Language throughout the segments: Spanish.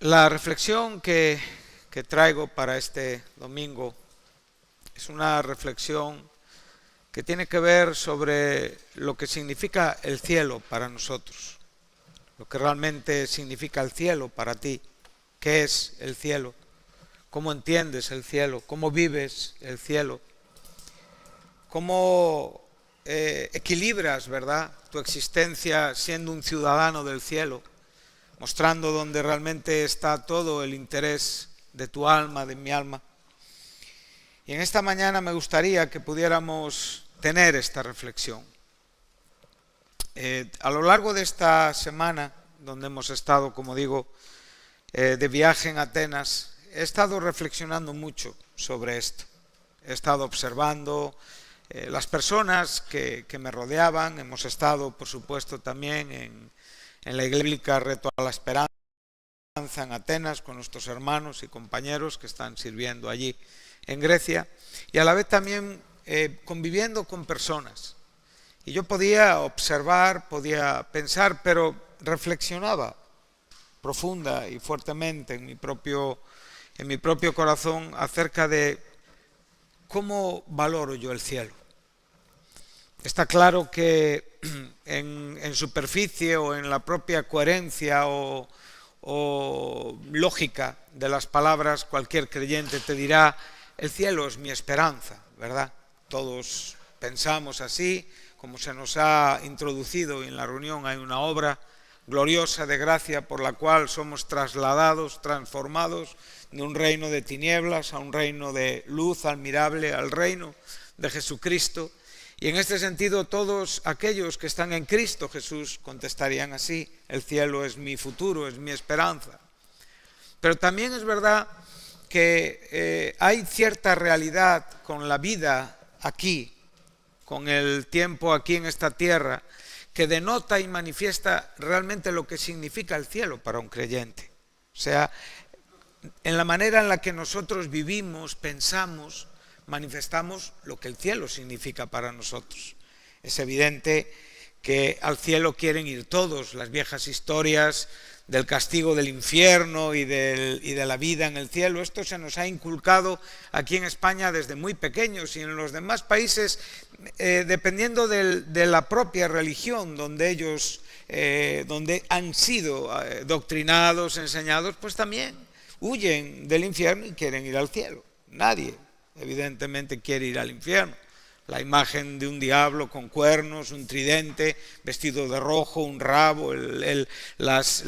La reflexión que traigo para este domingo es una reflexión que tiene que ver sobre lo que significa el cielo para nosotros, lo que realmente significa el cielo para ti, qué es el cielo, cómo entiendes el cielo, cómo vives el cielo, cómo equilibras, ¿verdad?, tu existencia siendo un ciudadano del cielo, mostrando donde realmente está todo el interés de tu alma, de mi alma. Y en esta mañana me gustaría que pudiéramos tener esta reflexión. A lo largo de esta semana, donde hemos estado, como digo, de viaje en Atenas, he estado reflexionando mucho sobre esto. He estado observando las personas que me rodeaban. Hemos estado, por supuesto, también en la Iglesia Reto a la Esperanza en Atenas con nuestros hermanos y compañeros que están sirviendo allí en Grecia, y a la vez también conviviendo con personas. Y yo podía observar, podía pensar, pero reflexionaba profunda y fuertemente en mi propio corazón acerca de cómo valoro yo el cielo. Está claro que en superficie o en la propia coherencia o lógica de las palabras, cualquier creyente te dirá: el cielo es mi esperanza, ¿verdad? Todos pensamos así, como se nos ha introducido en la reunión. Hay una obra gloriosa de gracia por la cual somos trasladados, transformados de un reino de tinieblas a un reino de luz admirable, al reino de Jesucristo. Y en este sentido, todos aquellos que están en Cristo Jesús contestarían así: el cielo es mi futuro, es mi esperanza. Pero también es verdad que hay cierta realidad con la vida aquí, con el tiempo aquí en esta tierra, que denota y manifiesta realmente lo que significa el cielo para un creyente. O sea, en la manera en la que nosotros vivimos, pensamos, manifestamos lo que el cielo significa para nosotros. Es evidente que al cielo quieren ir todos. Las viejas historias del castigo del infierno y de la vida en el cielo, esto se nos ha inculcado aquí en España desde muy pequeños, y en los demás países, dependiendo de la propia religión donde ellos donde han sido doctrinados, enseñados, pues también huyen del infierno y quieren ir al cielo. Nadie evidentemente quiere ir al infierno. La imagen de un diablo con cuernos, un tridente, vestido de rojo, un rabo, las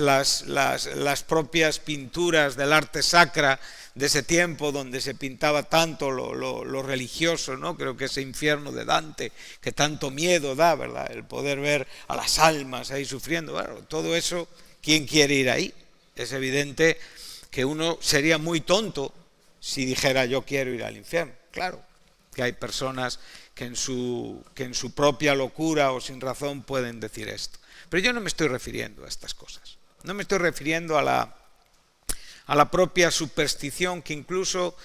propias pinturas del arte sacra de ese tiempo donde se pintaba tanto lo religioso, ¿no? Creo que ese infierno de Dante, que tanto miedo da, ¿verdad? El poder ver a las almas ahí sufriendo. Bueno, todo eso, ¿quién quiere ir ahí? Es evidente que uno sería muy tonto si dijera: yo quiero ir al infierno. Claro que hay personas que en su propia locura o sin razón pueden decir esto. Pero yo no me estoy refiriendo a estas cosas. No me estoy refiriendo a la propia superstición que incluso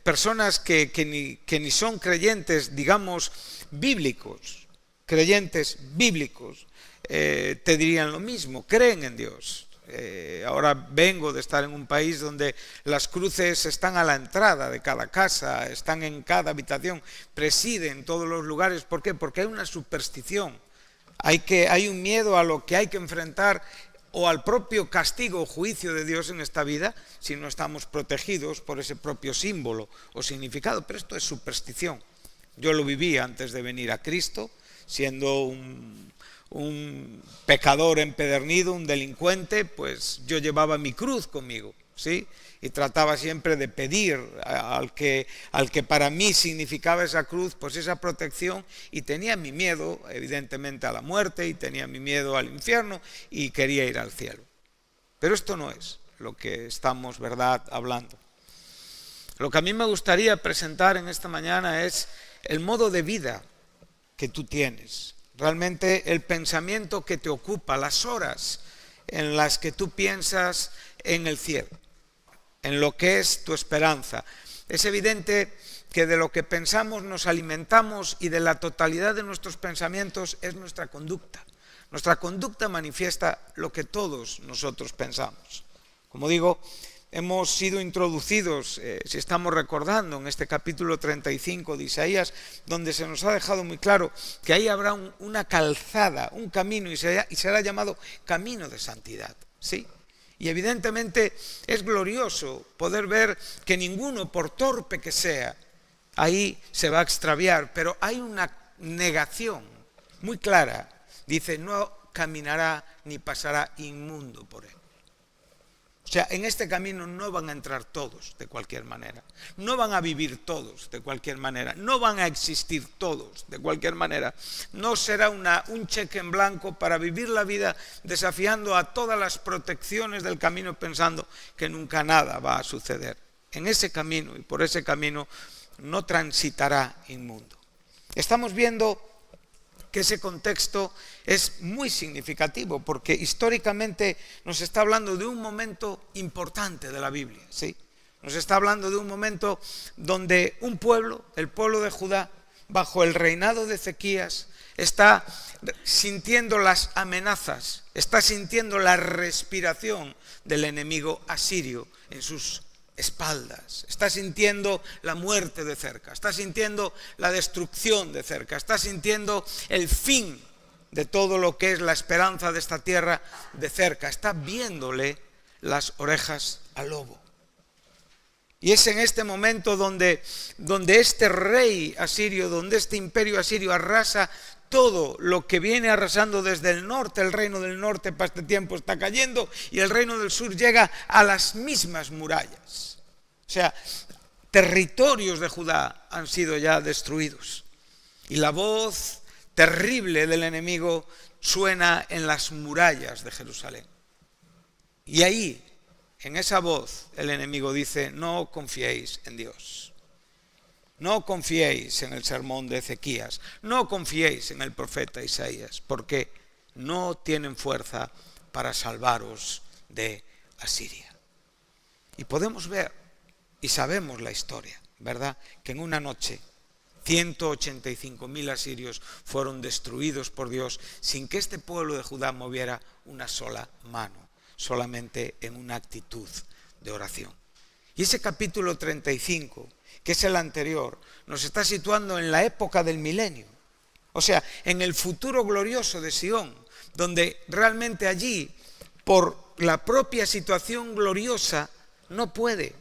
personas que ni son creyentes, digamos, bíblicos, creyentes bíblicos, te dirían lo mismo, creen en Dios. Ahora vengo de estar en un país donde las cruces están a la entrada de cada casa, están en cada habitación, presiden todos los lugares. ¿Por qué? Porque hay una superstición, hay un miedo a lo que hay que enfrentar, o al propio castigo o juicio de Dios en esta vida, si no estamos protegidos por ese propio símbolo o significado. Pero esto es superstición. Yo lo viví antes de venir a Cristo, siendo un pecador empedernido, un delincuente. Pues yo llevaba mi cruz conmigo, ¿sí? Y trataba siempre de pedir al que para mí significaba esa cruz, pues esa protección, y tenía mi miedo, evidentemente, a la muerte, y tenía mi miedo al infierno, y quería ir al cielo. Pero esto no es lo que estamos, ¿verdad?, hablando. Lo que a mí me gustaría presentar en esta mañana es el modo de vida que tú tienes. Realmente el pensamiento que te ocupa, las horas en las que tú piensas en el cielo, en lo que es tu esperanza. Es evidente que de lo que pensamos nos alimentamos, y de la totalidad de nuestros pensamientos es nuestra conducta. Nuestra conducta manifiesta lo que todos nosotros pensamos. Como digo, hemos sido introducidos, si estamos recordando, en este capítulo 35 de Isaías, donde se nos ha dejado muy claro que ahí habrá una calzada, un camino, y será llamado camino de santidad, ¿sí? Y evidentemente es glorioso poder ver que ninguno, por torpe que sea, ahí se va a extraviar, pero hay una negación muy clara. Dice, no caminará ni pasará inmundo por él. O sea, en este camino no van a entrar todos de cualquier manera, no van a vivir todos de cualquier manera, no van a existir todos de cualquier manera. No será un cheque en blanco para vivir la vida desafiando a todas las protecciones del camino pensando que nunca nada va a suceder. En ese camino y por ese camino no transitará inmundo. Estamos viendo que ese contexto es muy significativo porque históricamente nos está hablando de un momento importante de la Biblia, ¿sí? Nos está hablando de un momento donde un pueblo, el pueblo de Judá, bajo el reinado de Ezequías, está sintiendo las amenazas, está sintiendo la respiración del enemigo asirio en sus espaldas, está sintiendo la muerte de cerca, está sintiendo la destrucción de cerca, está sintiendo el fin de todo lo que es la esperanza de esta tierra de cerca, está viéndole las orejas al lobo. Y es en este momento donde este rey asirio, donde este imperio asirio arrasa todo lo que viene arrasando desde el norte. El reino del norte para este tiempo está cayendo y el reino del sur llega a las mismas murallas. O sea, territorios de Judá han sido ya destruidos. Y la voz terrible del enemigo suena en las murallas de Jerusalén. Y ahí, en esa voz, el enemigo dice, no confiéis en Dios. No confiéis en el sermón de Ezequías, no confiéis en el profeta Isaías, porque no tienen fuerza para salvaros de Asiria. Y podemos ver, y sabemos la historia, ¿verdad? Que en una noche 185.000 asirios fueron destruidos por Dios sin que este pueblo de Judá moviera una sola mano, solamente en una actitud de oración. Y ese capítulo 35, que es el anterior, nos está situando en la época del milenio. O sea, en el futuro glorioso de Sion, donde realmente allí, por la propia situación gloriosa, no puede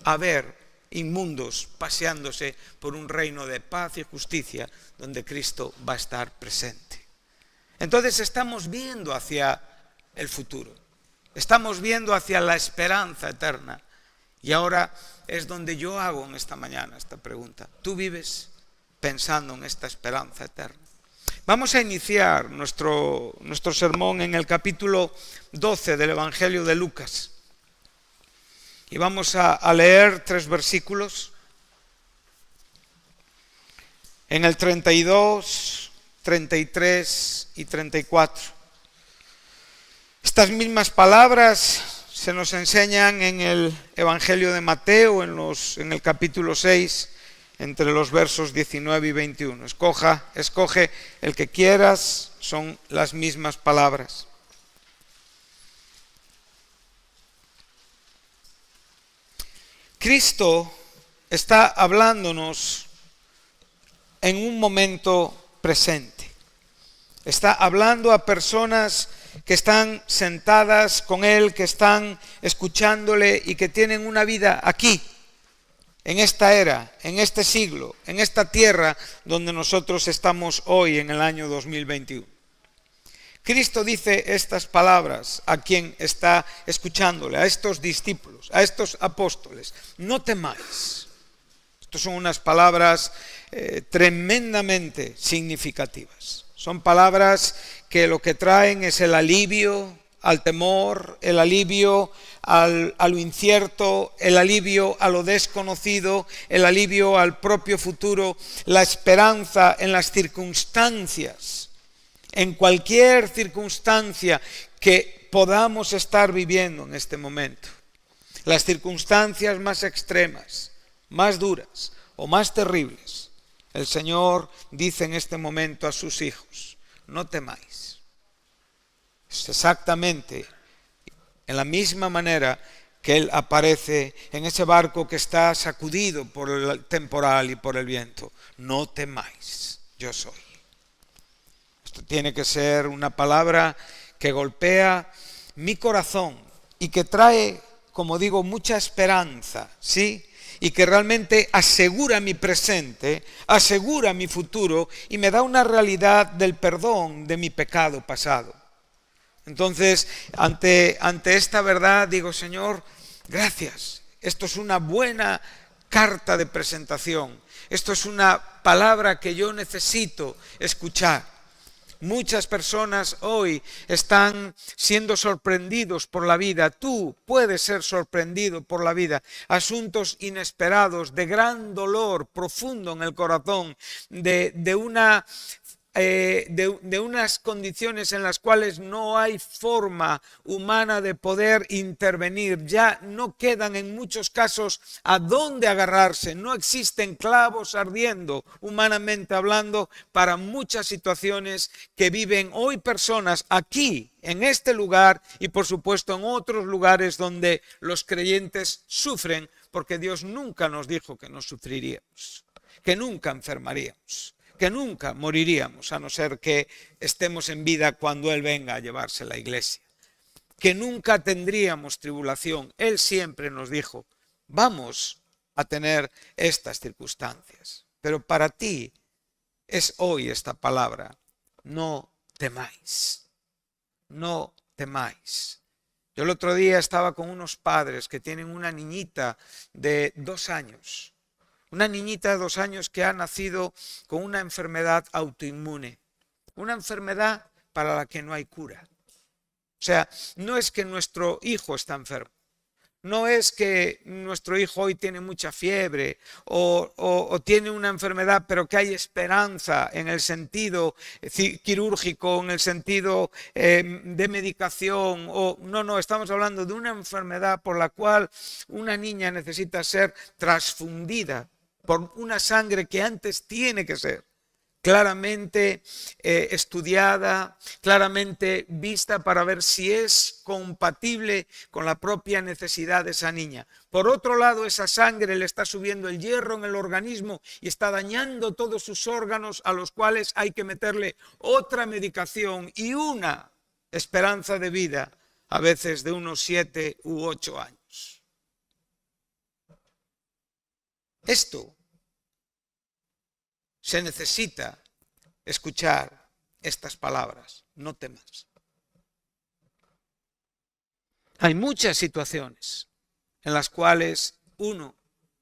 haber inmundos paseándose por un reino de paz y justicia, donde Cristo va a estar presente. Entonces estamos viendo hacia el futuro, estamos viendo hacia la esperanza eterna. Y ahora es donde yo hago en esta mañana esta pregunta. ¿Tú vives pensando en esta esperanza eterna? Vamos a iniciar nuestro sermón en el capítulo 12 del Evangelio de Lucas. Y vamos a leer 3 versículos. En el 32, 33 y 34. Estas mismas palabras se nos enseñan en el Evangelio de Mateo, en el capítulo 6, entre los versos 19 y 21. Escoge el que quieras, son las mismas palabras. Cristo está hablándonos en un momento presente. Está hablando a personas que están sentadas con Él, que están escuchándole y que tienen una vida aquí, en esta era, en este siglo, en esta tierra donde nosotros estamos hoy en el año 2021. Cristo dice estas palabras a quien está escuchándole, a estos discípulos, a estos apóstoles: no temáis. Estas son unas palabras tremendamente significativas. Son palabras que lo que traen es el alivio al temor, el alivio a lo incierto, el alivio a lo desconocido, el alivio al propio futuro, la esperanza en las circunstancias, en cualquier circunstancia que podamos estar viviendo en este momento. Las circunstancias más extremas, más duras o más terribles, el Señor dice en este momento a sus hijos: no temáis. Es exactamente en la misma manera que Él aparece en ese barco que está sacudido por el temporal y por el viento. No temáis, yo soy. Esto tiene que ser una palabra que golpea mi corazón y que trae, como digo, mucha esperanza, ¿sí? Y que realmente asegura mi presente, asegura mi futuro y me da una realidad del perdón de mi pecado pasado. Entonces, ante esta verdad digo, Señor, gracias. Esto es una buena carta de presentación. Esto es una palabra que yo necesito escuchar. Muchas personas hoy están siendo sorprendidos por la vida. Tú puedes ser sorprendido por la vida. Asuntos inesperados, de gran dolor profundo en el corazón, de unas condiciones en las cuales no hay forma humana de poder intervenir. Ya no quedan en muchos casos a dónde agarrarse. No existen clavos ardiendo, humanamente hablando, para muchas situaciones que viven hoy personas aquí, en este lugar y por supuesto en otros lugares donde los creyentes sufren, porque Dios nunca nos dijo que no sufriríamos, que nunca enfermaríamos, que nunca moriríamos, a no ser que estemos en vida cuando Él venga a llevarse la iglesia, que nunca tendríamos tribulación. Él siempre nos dijo, vamos a tener estas circunstancias, pero para ti es hoy esta palabra, no temáis, no temáis. Yo el otro día estaba con unos padres que tienen una niñita de 2 años, una niñita de 2 años que ha nacido con una enfermedad autoinmune, una enfermedad para la que no hay cura. O sea, no es que nuestro hijo está enfermo, no es que nuestro hijo hoy tiene mucha fiebre o tiene una enfermedad, pero que hay esperanza en el sentido quirúrgico, en el sentido de medicación. No, estamos hablando de una enfermedad por la cual una niña necesita ser transfundida por una sangre que antes tiene que ser claramente estudiada, claramente vista para ver si es compatible con la propia necesidad de esa niña. Por otro lado, esa sangre le está subiendo el hierro en el organismo y está dañando todos sus órganos, a los cuales hay que meterle otra medicación y una esperanza de vida, a veces de unos 7 u 8 años. Esto se necesita escuchar estas palabras, no temas. Hay muchas situaciones en las cuales uno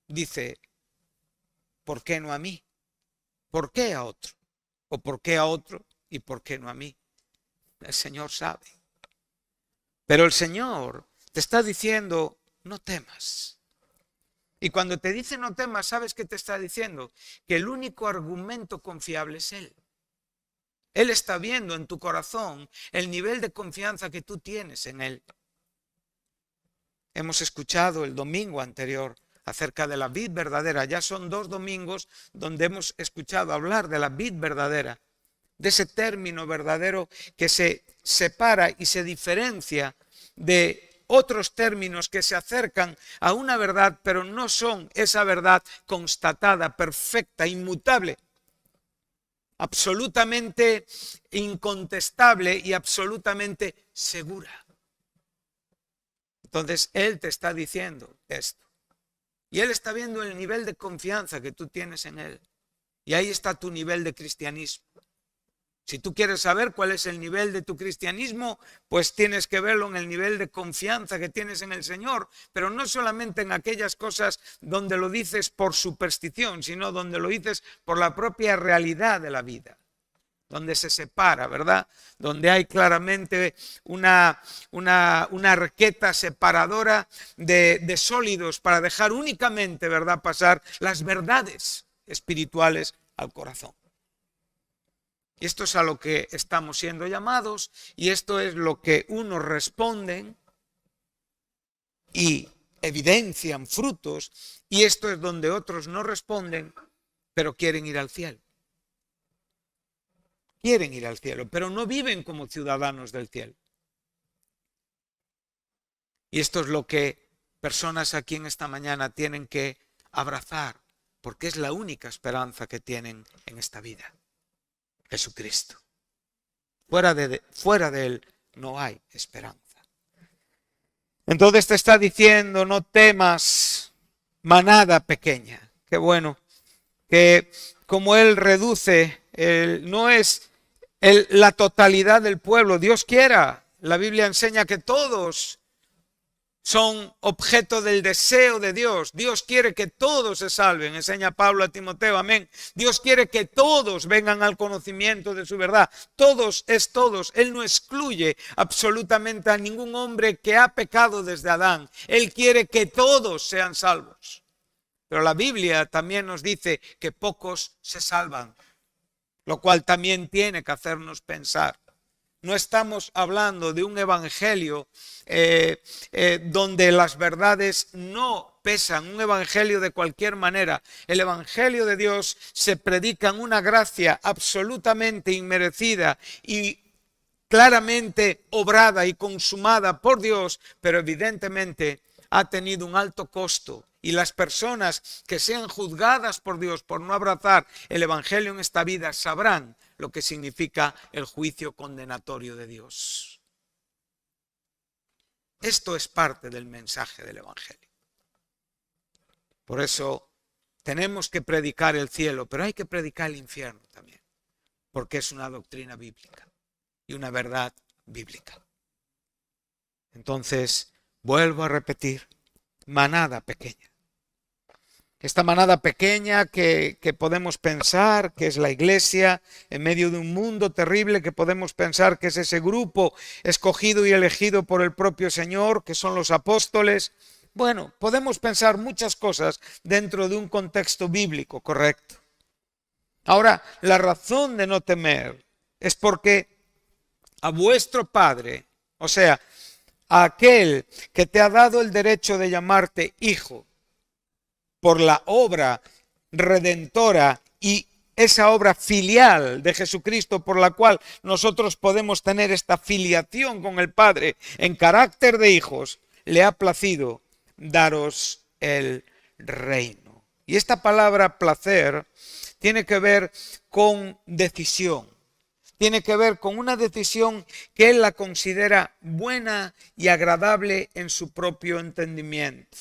dice, ¿por qué no a mí? ¿Por qué a otro? ¿O por qué a otro y por qué no a mí? El Señor sabe. Pero el Señor te está diciendo, no temas. Y cuando te dice no temas, ¿sabes qué te está diciendo? Que el único argumento confiable es Él. Él está viendo en tu corazón el nivel de confianza que tú tienes en Él. Hemos escuchado el domingo anterior acerca de la vid verdadera. Ya son 2 domingos donde hemos escuchado hablar de la vid verdadera, de ese término verdadero que se separa y se diferencia de otros términos que se acercan a una verdad, pero no son esa verdad constatada, perfecta, inmutable, absolutamente incontestable y absolutamente segura. Entonces, Él te está diciendo esto. Y Él está viendo el nivel de confianza que tú tienes en Él. Y ahí está tu nivel de cristianismo. Si tú quieres saber cuál es el nivel de tu cristianismo, pues tienes que verlo en el nivel de confianza que tienes en el Señor, pero no solamente en aquellas cosas donde lo dices por superstición, sino donde lo dices por la propia realidad de la vida, donde se separa, ¿verdad? Donde hay claramente una arqueta separadora de sólidos para dejar únicamente, ¿verdad?, pasar las verdades espirituales al corazón. Y esto es a lo que estamos siendo llamados y esto es lo que unos responden y evidencian frutos y esto es donde otros no responden, pero quieren ir al cielo. Quieren ir al cielo, pero no viven como ciudadanos del cielo. Y esto es lo que personas aquí en esta mañana tienen que abrazar, porque es la única esperanza que tienen en esta vida. Jesucristo. Fuera de Él no hay esperanza. Entonces te está diciendo, no temas, manada pequeña. Qué bueno, que como Él reduce, no es la totalidad del pueblo. Dios quiera, la Biblia enseña que todos son objeto del deseo de Dios. Dios quiere que todos se salven, enseña Pablo a Timoteo, amén. Dios quiere que todos vengan al conocimiento de su verdad. Todos es todos. Él no excluye absolutamente a ningún hombre que ha pecado desde Adán. Él quiere que todos sean salvos. Pero la Biblia también nos dice que pocos se salvan, lo cual también tiene que hacernos pensar. No estamos hablando de un evangelio donde las verdades no pesan, un evangelio de cualquier manera. El evangelio de Dios se predica en una gracia absolutamente inmerecida y claramente obrada y consumada por Dios, pero evidentemente ha tenido un alto costo. Y las personas que sean juzgadas por Dios por no abrazar el evangelio en esta vida sabrán lo que significa el juicio condenatorio de Dios. Esto es parte del mensaje del evangelio. Por eso tenemos que predicar el cielo, pero hay que predicar el infierno también, porque es una doctrina bíblica y una verdad bíblica. Entonces, vuelvo a repetir, manada pequeña. Esta manada pequeña que podemos pensar que es la iglesia en medio de un mundo terrible, que podemos pensar que es ese grupo escogido y elegido por el propio Señor, que son los apóstoles. Bueno, podemos pensar muchas cosas dentro de un contexto bíblico, correcto. Ahora, la razón de no temer es porque a vuestro Padre, o sea, a aquel que te ha dado el derecho de llamarte hijo, por la obra redentora y esa obra filial de Jesucristo por la cual nosotros podemos tener esta filiación con el Padre en carácter de hijos, le ha placido daros el reino. Y esta palabra placer tiene que ver con decisión. Tiene que ver con una decisión que Él la considera buena y agradable en su propio entendimiento.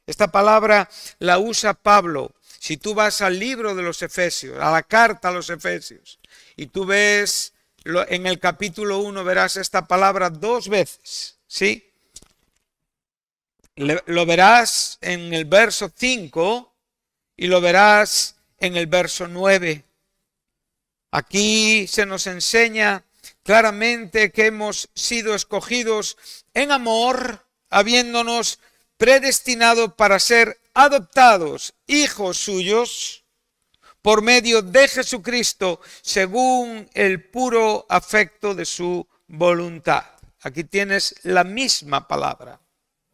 Esta palabra la usa Pablo. Si tú vas al libro de los Efesios, a la carta a los Efesios, y tú ves en el capítulo 1, verás esta palabra 2 veces, ¿sí? Lo verás en el verso 5 y lo verás en el verso 9. Aquí se nos enseña claramente que hemos sido escogidos en amor, habiéndonos predestinado para ser adoptados hijos suyos por medio de Jesucristo según el puro afecto de su voluntad. Aquí tienes la misma palabra,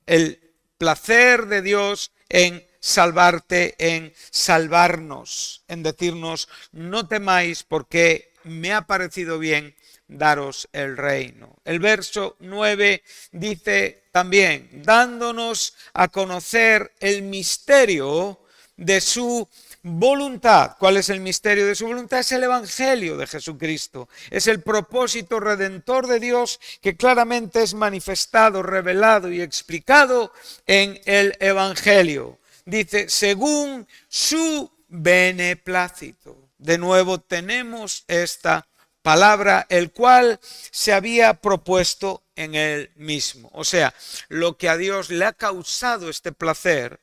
el placer de Dios en salvarte, en salvarnos, en decirnos no temáis porque me ha parecido bien daros el reino. El verso 9 dice también, dándonos a conocer el misterio de su voluntad. ¿Cuál es el misterio de su voluntad? Es el evangelio de Jesucristo. Es el propósito redentor de Dios que claramente es manifestado, revelado y explicado en el evangelio. Dice, según su beneplácito. De nuevo tenemos esta palabra, el cual se había propuesto en él mismo. O sea, lo que a Dios le ha causado este placer,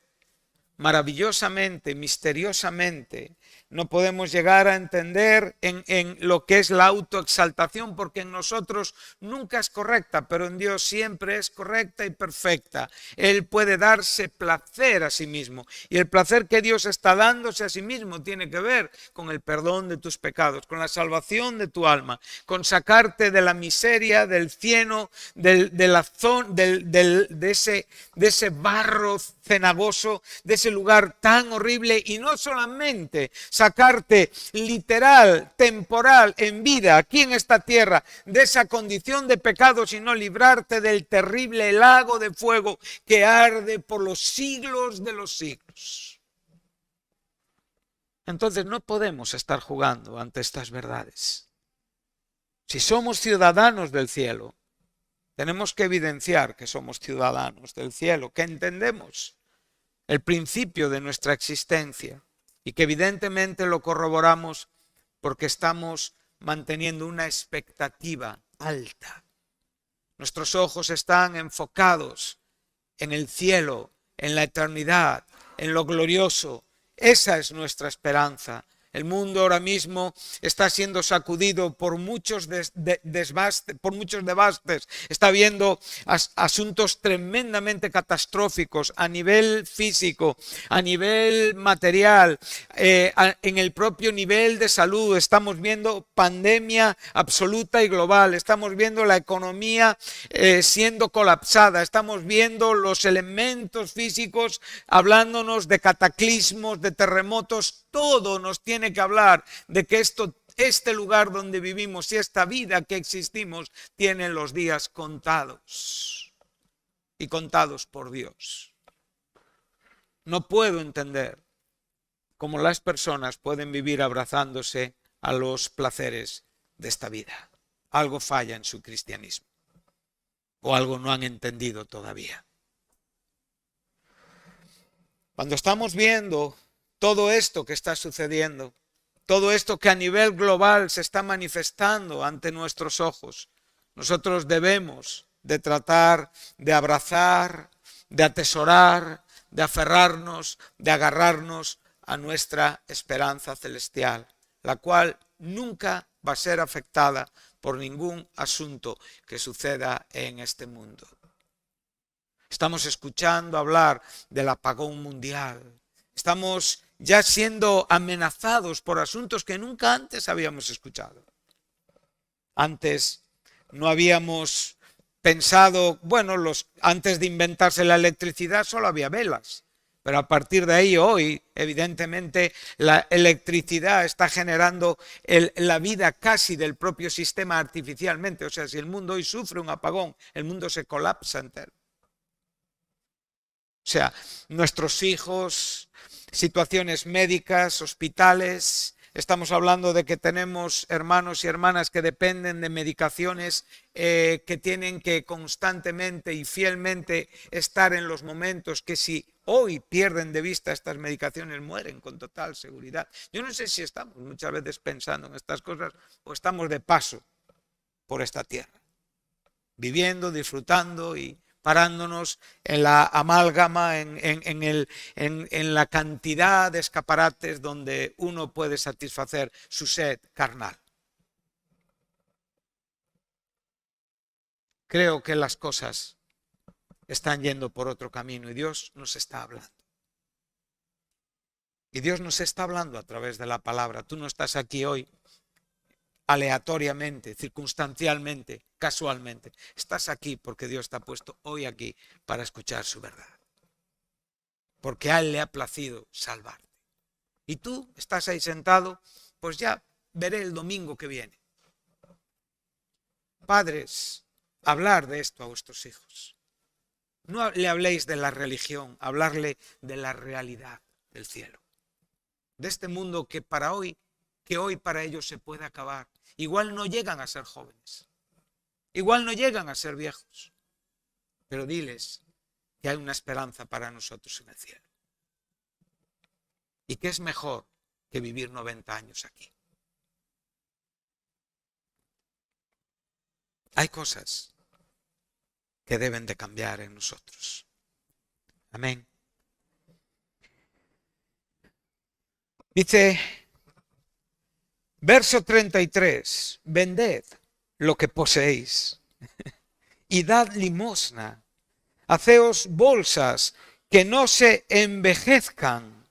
maravillosamente, misteriosamente, no podemos llegar a entender en lo que es la autoexaltación, porque en nosotros nunca es correcta, pero en Dios siempre es correcta y perfecta. Él puede darse placer a sí mismo, y el placer que Dios está dándose a sí mismo tiene que ver con el perdón de tus pecados, con la salvación de tu alma, con sacarte de la miseria, del cieno, de ese barro cenagoso, de ese lugar tan horrible, y no solamente sacarte literal, temporal, en vida, aquí en esta tierra, de esa condición de pecado, sino librarte del terrible lago de fuego que arde por los siglos de los siglos. Entonces no podemos estar jugando ante estas verdades. Si somos ciudadanos del cielo, tenemos que evidenciar que somos ciudadanos del cielo, que entendemos el principio de nuestra existencia y que evidentemente lo corroboramos porque estamos manteniendo una expectativa alta. Nuestros ojos están enfocados en el cielo, en la eternidad, en lo glorioso. Esa es nuestra esperanza. El mundo ahora mismo está siendo sacudido por muchos devastes. Está habiendo asuntos tremendamente catastróficos a nivel físico, a nivel material, en el propio nivel de salud. Estamos viendo pandemia absoluta y global. Estamos viendo la economía siendo colapsada. Estamos viendo los elementos físicos hablándonos de cataclismos, de terremotos. Todo nos tiene que hablar de que este lugar donde vivimos y esta vida que existimos tiene los días contados y contados por Dios. No puedo entender cómo las personas pueden vivir abrazándose a los placeres de esta vida. Algo falla en su cristianismo o algo no han entendido todavía. Cuando estamos viendo todo esto que está sucediendo, todo esto que a nivel global se está manifestando ante nuestros ojos, nosotros debemos de tratar de abrazar, de atesorar, de aferrarnos, de agarrarnos a nuestra esperanza celestial, la cual nunca va a ser afectada por ningún asunto que suceda en este mundo. Estamos escuchando hablar del apagón mundial. Estamos ya siendo amenazados por asuntos que nunca antes habíamos escuchado. Antes no habíamos pensado, bueno, antes de inventarse la electricidad solo había velas, pero a partir de ahí hoy, evidentemente, la electricidad está generando la vida casi del propio sistema artificialmente. O sea, si el mundo hoy sufre un apagón, el mundo se colapsa entero. O sea, nuestros hijos, situaciones médicas, hospitales, estamos hablando de que tenemos hermanos y hermanas que dependen de medicaciones que tienen que constantemente y fielmente estar en los momentos que si hoy pierden de vista estas medicaciones mueren con total seguridad. Yo no sé si estamos muchas veces pensando en estas cosas o estamos de paso por esta tierra, viviendo, disfrutando y parándonos en la amálgama, en la cantidad de escaparates donde uno puede satisfacer su sed carnal. Creo que las cosas están yendo por otro camino y Dios nos está hablando. Y Dios nos está hablando a través de la palabra. Tú no estás aquí hoy aleatoriamente, circunstancialmente, casualmente. Estás aquí porque Dios te ha puesto hoy aquí para escuchar su verdad. Porque a Él le ha placido salvarte. Y tú estás ahí sentado, pues ya veré el domingo que viene. Padres, hablar de esto a vuestros hijos. No le habléis de la religión, hablarle de la realidad del cielo. De este mundo que hoy para ellos se puede acabar. Igual no llegan a ser jóvenes, igual no llegan a ser viejos, pero diles que hay una esperanza para nosotros en el cielo. Y que es mejor que vivir 90 años aquí. Hay cosas que deben de cambiar en nosotros. Amén. Dice verso 33, vended lo que poseéis y dad limosna, haceos bolsas que no se envejezcan,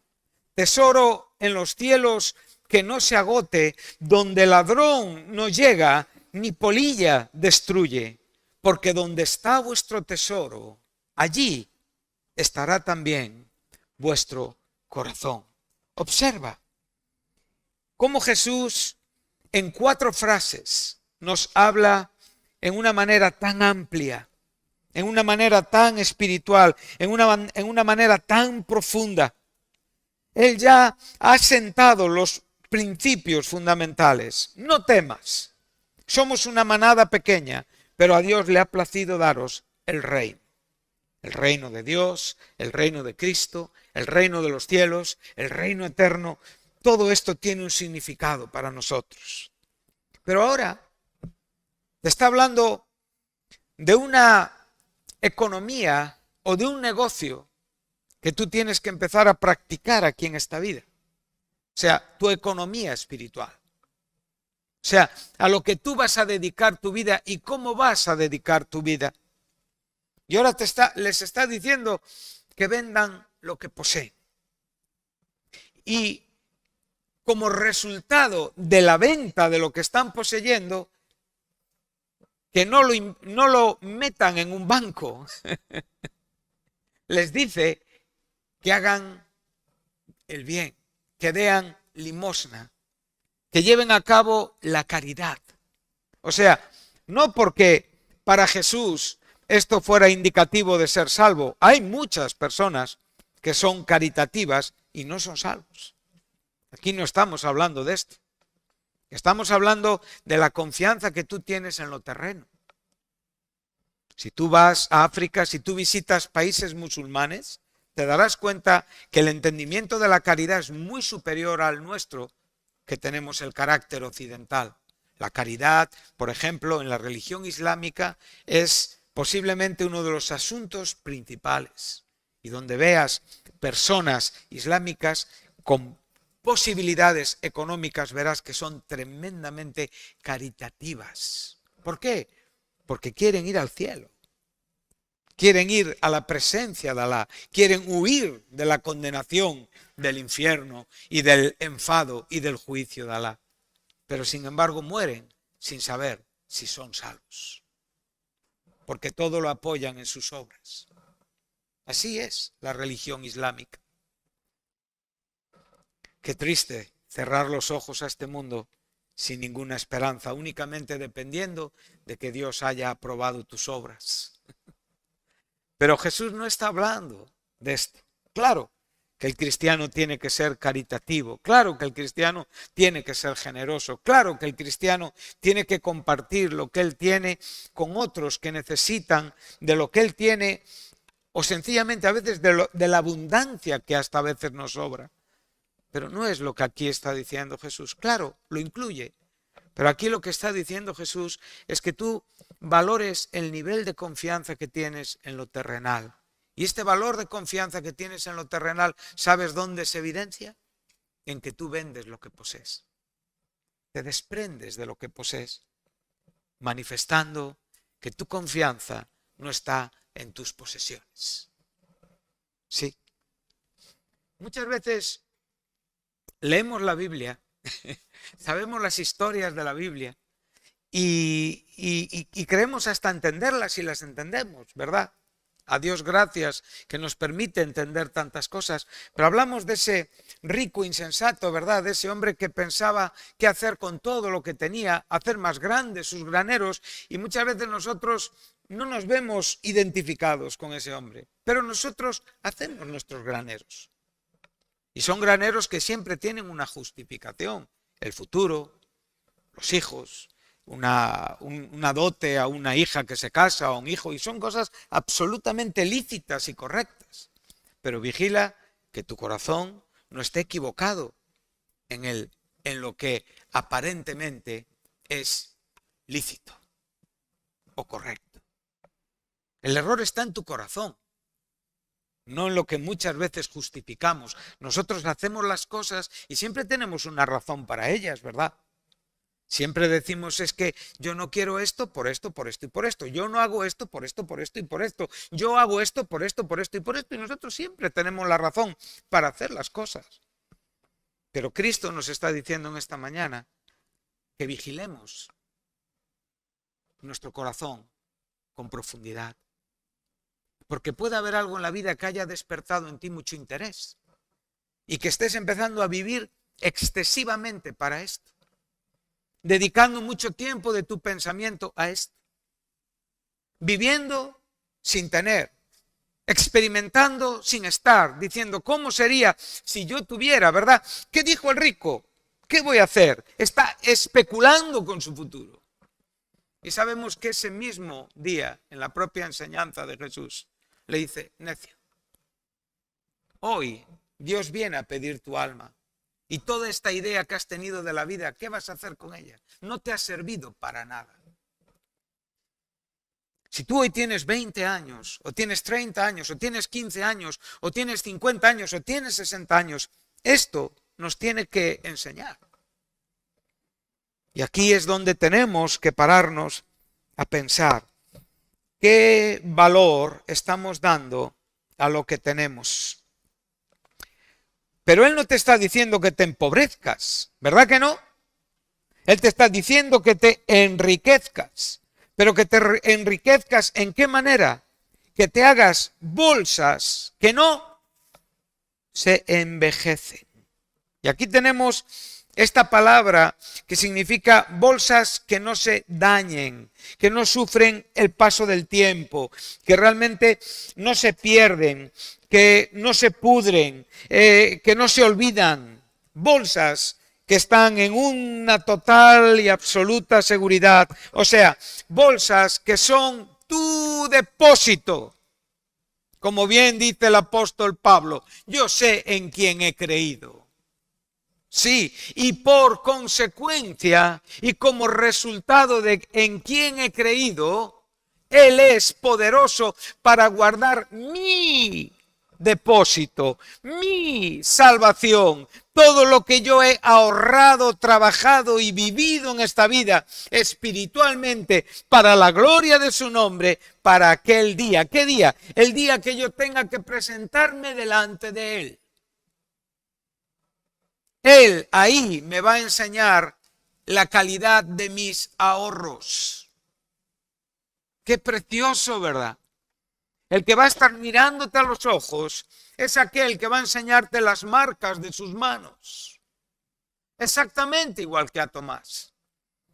tesoro en los cielos que no se agote, donde ladrón no llega ni polilla destruye, porque donde está vuestro tesoro, allí estará también vuestro corazón. Observa. cómo Jesús en 4 frases nos habla en una manera tan amplia, en una manera tan espiritual, en una manera tan profunda. Él ya ha sentado los principios fundamentales. No temas. Somos una manada pequeña, pero a Dios le ha placido daros el reino. El reino de Dios, el reino de Cristo, el reino de los cielos, el reino eterno. Todo esto tiene un significado para nosotros. Pero ahora te está hablando de una economía o de un negocio que tú tienes que empezar a practicar aquí en esta vida. O sea, tu economía espiritual. O sea, a lo que tú vas a dedicar tu vida y cómo vas a dedicar tu vida. Y ahora les está diciendo que vendan lo que poseen. Y como resultado de la venta de lo que están poseyendo, que no lo metan en un banco. Les dice que hagan el bien, que den limosna, que lleven a cabo la caridad. O sea, no porque para Jesús esto fuera indicativo de ser salvo. Hay muchas personas que son caritativas y no son salvos. Aquí no estamos hablando de esto. Estamos hablando de la confianza que tú tienes en lo terreno. Si tú vas a África, si tú visitas países musulmanes, te darás cuenta que el entendimiento de la caridad es muy superior al nuestro, que tenemos el carácter occidental. La caridad, por ejemplo, en la religión islámica es posiblemente uno de los asuntos principales. Y donde veas personas islámicas con posibilidades económicas, verás que son tremendamente caritativas. ¿Por qué? Porque quieren ir al cielo. Quieren ir a la presencia de Alá. Quieren huir de la condenación del infierno y del enfado y del juicio de Alá. Pero sin embargo mueren sin saber si son salvos. Porque todo lo apoyan en sus obras. Así es la religión islámica. Qué triste cerrar los ojos a este mundo sin ninguna esperanza, únicamente dependiendo de que Dios haya aprobado tus obras. Pero Jesús no está hablando de esto. Claro que el cristiano tiene que ser caritativo, claro que el cristiano tiene que ser generoso, claro que el cristiano tiene que compartir lo que él tiene con otros que necesitan de lo que él tiene, o sencillamente a veces de la abundancia que hasta a veces nos sobra. Pero no es lo que aquí está diciendo Jesús. Claro, lo incluye. Pero aquí lo que está diciendo Jesús es que tú valores el nivel de confianza que tienes en lo terrenal. Y este valor de confianza que tienes en lo terrenal, ¿sabes dónde se evidencia? En que tú vendes lo que posees. Te desprendes de lo que posees, manifestando que tu confianza no está en tus posesiones. Sí. Muchas veces leemos la Biblia, sabemos las historias de la Biblia y creemos hasta entenderlas y las entendemos, ¿verdad? A Dios gracias que nos permite entender tantas cosas, pero hablamos de ese rico insensato, ¿verdad? De ese hombre que pensaba qué hacer con todo lo que tenía, hacer más grandes sus graneros, y muchas veces nosotros no nos vemos identificados con ese hombre, pero nosotros hacemos nuestros graneros. Y son graneros que siempre tienen una justificación, el futuro, los hijos, una dote a una hija que se casa o a un hijo, y son cosas absolutamente lícitas y correctas. Pero vigila que tu corazón no esté equivocado en lo que aparentemente es lícito o correcto. El error está en tu corazón, no en lo que muchas veces justificamos. Nosotros hacemos las cosas y siempre tenemos una razón para ellas, ¿verdad? Siempre decimos es que yo no quiero esto por esto, por esto y por esto. Yo no hago esto por esto, por esto y por esto. Yo hago esto por esto, por esto y por esto. Y nosotros siempre tenemos la razón para hacer las cosas. Pero Cristo nos está diciendo en esta mañana que vigilemos nuestro corazón con profundidad. Porque puede haber algo en la vida que haya despertado en ti mucho interés y que estés empezando a vivir excesivamente para esto, dedicando mucho tiempo de tu pensamiento a esto, viviendo sin tener, experimentando sin estar, diciendo, ¿cómo sería si yo tuviera, verdad? ¿Qué dijo el rico? ¿Qué voy a hacer? Está especulando con su futuro. Y sabemos que ese mismo día, en la propia enseñanza de Jesús, le dice, necio, hoy Dios viene a pedir tu alma. Y toda esta idea que has tenido de la vida, ¿qué vas a hacer con ella? No te ha servido para nada. Si tú hoy tienes 20 años, o tienes 30 años, o tienes 15 años, o tienes 50 años, o tienes 60 años, esto nos tiene que enseñar. Y aquí es donde tenemos que pararnos a pensar qué valor estamos dando a lo que tenemos. Pero Él no te está diciendo que te empobrezcas, ¿verdad que no? Él te está diciendo que te enriquezcas. Pero que te enriquezcas, ¿en qué manera? Que te hagas bolsas que no se envejecen. Y aquí tenemos esta palabra que significa bolsas que no se dañen, que no sufren el paso del tiempo, que realmente no se pierden, que no se pudren, que no se olvidan. Bolsas que están en una total y absoluta seguridad. O sea, bolsas que son tu depósito. Como bien dice el apóstol Pablo, yo sé en quién he creído. Sí, y por consecuencia y como resultado de en quién he creído, Él es poderoso para guardar mi depósito, mi salvación, todo lo que yo he ahorrado, trabajado y vivido en esta vida espiritualmente para la gloria de su nombre, para aquel día. ¿Qué día? El día que yo tenga que presentarme delante de Él. Él ahí me va a enseñar la calidad de mis ahorros. Qué precioso, ¿verdad? El que va a estar mirándote a los ojos es aquel que va a enseñarte las marcas de sus manos. Exactamente igual que a Tomás.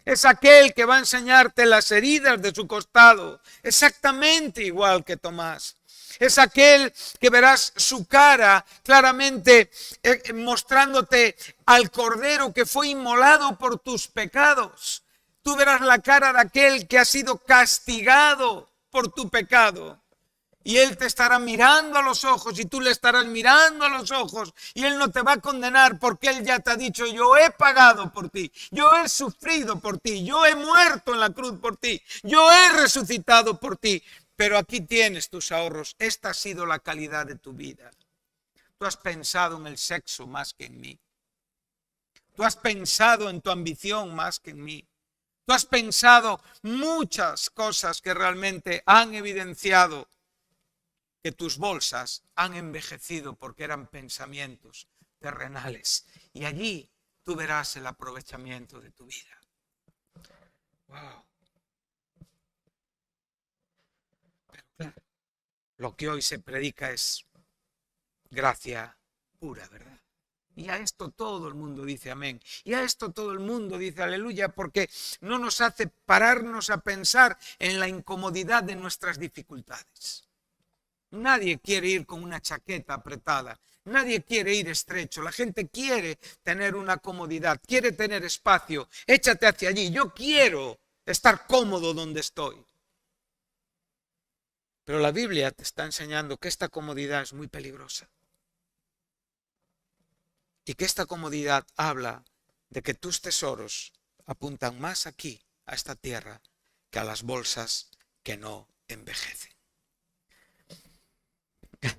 Es aquel que va a enseñarte las heridas de su costado. Exactamente igual que Tomás. Es aquel que verás su cara claramente mostrándote al cordero que fue inmolado por tus pecados. Tú verás la cara de aquel que ha sido castigado por tu pecado. Y Él te estará mirando a los ojos y tú le estarás mirando a los ojos. Y Él no te va a condenar porque Él ya te ha dicho, yo he pagado por ti, yo he sufrido por ti, yo he muerto en la cruz por ti, yo he resucitado por ti. Pero aquí tienes tus ahorros. Esta ha sido la calidad de tu vida. Tú has pensado en el sexo más que en mí. Tú has pensado en tu ambición más que en mí. Tú has pensado muchas cosas que realmente han evidenciado que tus bolsas han envejecido porque eran pensamientos terrenales. Y allí tú verás el aprovechamiento de tu vida. Wow. Pero claro, lo que hoy se predica es gracia pura, ¿verdad? Y a esto todo el mundo dice amén. Y a esto todo el mundo dice aleluya, porque no nos hace pararnos a pensar en la incomodidad de nuestras dificultades. Nadie quiere ir con una chaqueta apretada. Nadie quiere ir estrecho. La gente quiere tener una comodidad, quiere tener espacio. Échate hacia allí. Yo quiero estar cómodo donde estoy. Pero la Biblia te está enseñando que esta comodidad es muy peligrosa. Y que esta comodidad habla de que tus tesoros apuntan más aquí, a esta tierra, que a las bolsas que no envejecen.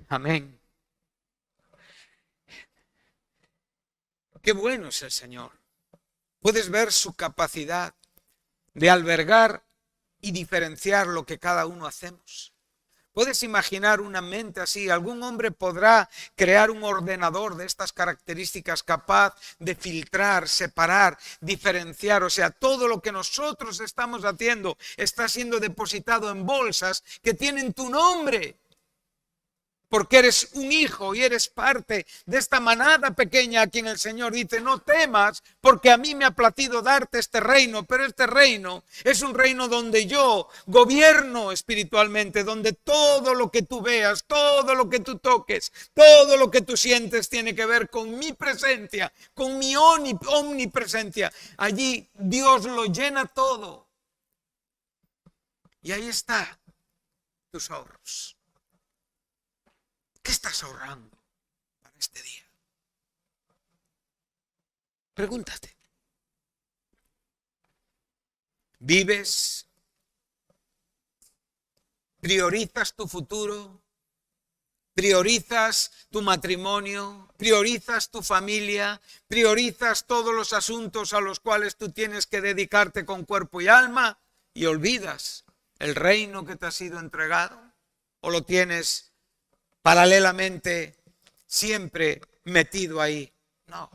Amén. Qué bueno es el Señor. Puedes ver su capacidad de albergar y diferenciar lo que cada uno hacemos. Puedes imaginar una mente así. Algún hombre podrá crear un ordenador de estas características capaz de filtrar, separar, diferenciar. O sea, todo lo que nosotros estamos haciendo está siendo depositado en bolsas que tienen tu nombre. porque eres un hijo y eres parte de esta manada pequeña a quien el Señor dice, no temas, porque a mí me ha placido darte este reino, pero este reino es un reino donde yo gobierno espiritualmente, donde todo lo que tú veas, todo lo que tú toques, todo lo que tú sientes tiene que ver con mi presencia, con mi omnipresencia. Allí Dios lo llena todo. Y ahí está tus ahorros. ¿Qué estás ahorrando para este día? Pregúntate. ¿Vives? ¿Priorizas tu futuro? ¿Priorizas tu matrimonio? ¿Priorizas tu familia? ¿Priorizas todos los asuntos a los cuales tú tienes que dedicarte con cuerpo y alma? ¿Y olvidas el reino que te ha sido entregado? ¿O lo tienes paralelamente siempre metido ahí? No.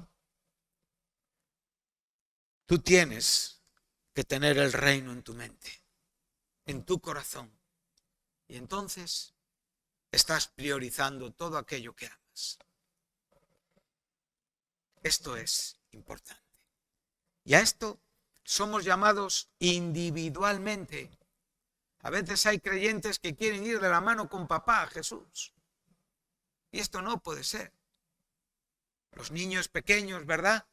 Tú tienes que tener el reino en tu mente, en tu corazón. Y entonces estás priorizando todo aquello que amas. Esto es importante. Y a esto somos llamados individualmente. A veces hay creyentes que quieren ir de la mano con papá, Jesús. Y esto no puede ser. Los niños pequeños, ¿verdad?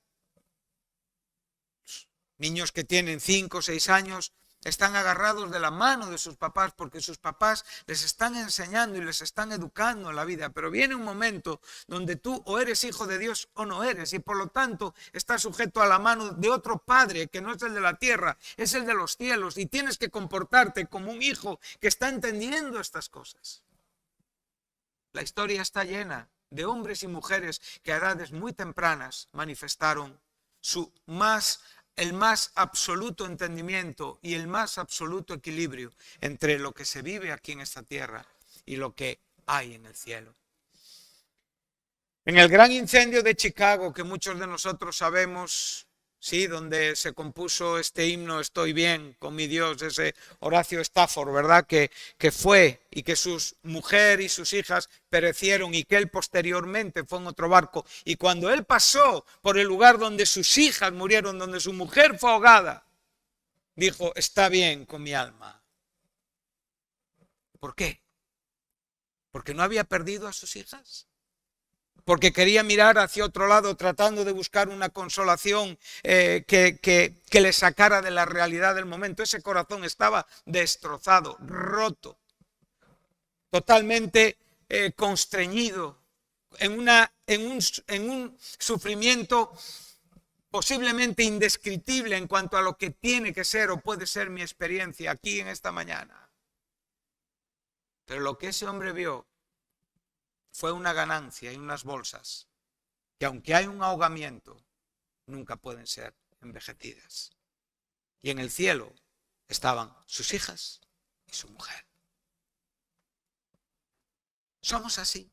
Los niños que tienen 5 o 6 años están agarrados de la mano de sus papás porque sus papás les están enseñando y les están educando en la vida. Pero viene un momento donde tú o eres hijo de Dios o no eres, y por lo tanto estás sujeto a la mano de otro padre que no es el de la tierra, es el de los cielos, y tienes que comportarte como un hijo que está entendiendo estas cosas. La historia está llena de hombres y mujeres que a edades muy tempranas manifestaron el más absoluto entendimiento y el más absoluto equilibrio entre lo que se vive aquí en esta tierra y lo que hay en el cielo. En el gran incendio de Chicago, que muchos de nosotros sabemos, sí, donde se compuso este himno Estoy bien con mi Dios, ese Horacio Stafford, ¿verdad? Que fue y que sus mujer y sus hijas perecieron y que él posteriormente fue en otro barco. Y cuando él pasó por el lugar donde sus hijas murieron, donde su mujer fue ahogada, dijo, está bien con mi alma. ¿Por qué? ¿Porque no había perdido a sus hijas? Porque quería mirar hacia otro lado tratando de buscar una consolación que le sacara de la realidad del momento. Ese corazón estaba destrozado, roto, totalmente constreñido, en un sufrimiento posiblemente indescriptible en cuanto a lo que tiene que ser o puede ser mi experiencia aquí en esta mañana. Pero lo que ese hombre vio fue una ganancia y unas bolsas que, aunque hay un ahogamiento, nunca pueden ser envejecidas. Y en el cielo estaban sus hijas y su mujer. Somos así.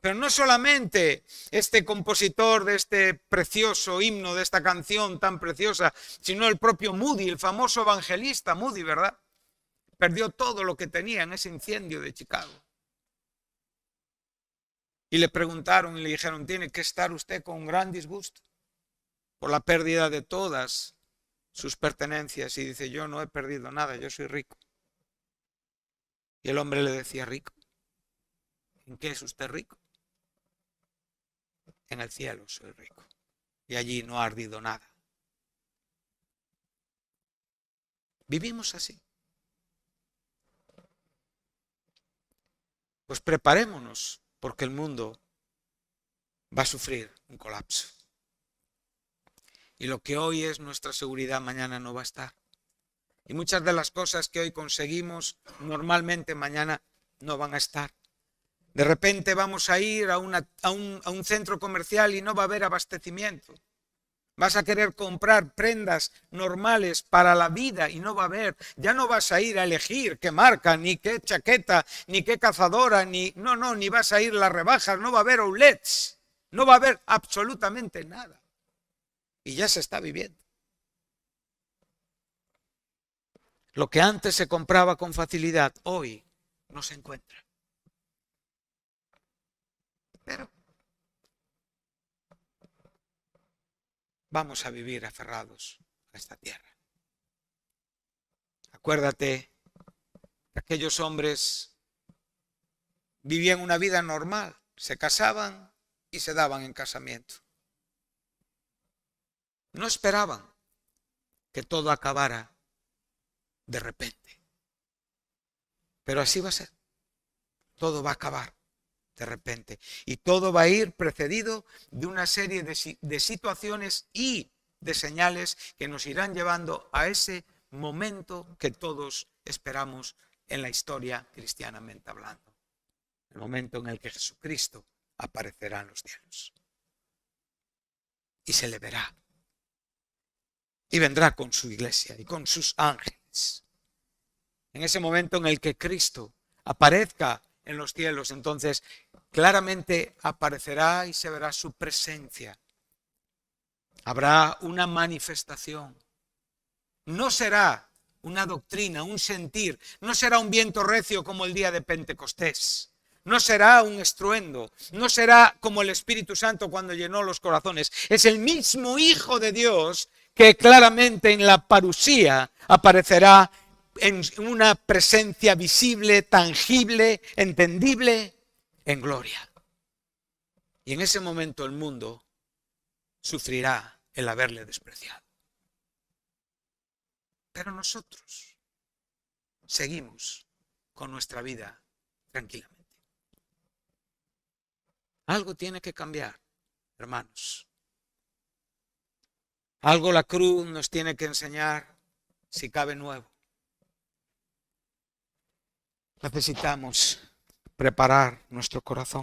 Pero no solamente este compositor de este precioso himno, de esta canción tan preciosa, sino el propio Moody, el famoso evangelista Moody, ¿verdad? Perdió todo lo que tenía en ese incendio de Chicago. Y le preguntaron y le dijeron, tiene que estar usted con un gran disgusto por la pérdida de todas sus pertenencias. Y dice, yo no he perdido nada, yo soy rico. Y el hombre le decía, ¿rico? ¿En qué es usted rico? En el cielo soy rico. Y allí no ha ardido nada. Vivimos así. Pues preparémonos, porque el mundo va a sufrir un colapso. Y lo que hoy es nuestra seguridad, mañana no va a estar. Y muchas de las cosas que hoy conseguimos, normalmente mañana no van a estar. De repente vamos a ir a un centro comercial y no va a haber abastecimiento. Vas a querer comprar prendas normales para la vida y no va a haber. Ya no vas a ir a elegir qué marca, ni qué chaqueta, ni qué cazadora, ni vas a ir a las rebajas, no va a haber outlets, no va a haber absolutamente nada. Y ya se está viviendo. Lo que antes se compraba con facilidad, hoy no se encuentra. Pero vamos a vivir aferrados a esta tierra. Acuérdate que aquellos hombres vivían una vida normal, se casaban y se daban en casamiento. No esperaban que todo acabara de repente. Pero así va a ser. Todo va a acabar de repente. Y todo va a ir precedido de una serie de situaciones y de señales que nos irán llevando a ese momento que todos esperamos en la historia cristianamente hablando. El momento en el que Jesucristo aparecerá en los cielos. Y se le verá. Y vendrá con su iglesia y con sus ángeles. En ese momento en el que Cristo aparezca en los cielos, entonces claramente aparecerá y se verá su presencia. Habrá una manifestación. No será una doctrina, un sentir, no será un viento recio como el día de Pentecostés. No será un estruendo, no será como el Espíritu Santo cuando llenó los corazones. Es el mismo Hijo de Dios que claramente en la parusía aparecerá en una presencia visible, tangible, entendible, en gloria. Y en ese momento el mundo sufrirá el haberle despreciado. Pero nosotros seguimos con nuestra vida tranquilamente. Algo tiene que cambiar, hermanos. Algo la cruz nos tiene que enseñar, si cabe nuevo. Necesitamos preparar nuestro corazón.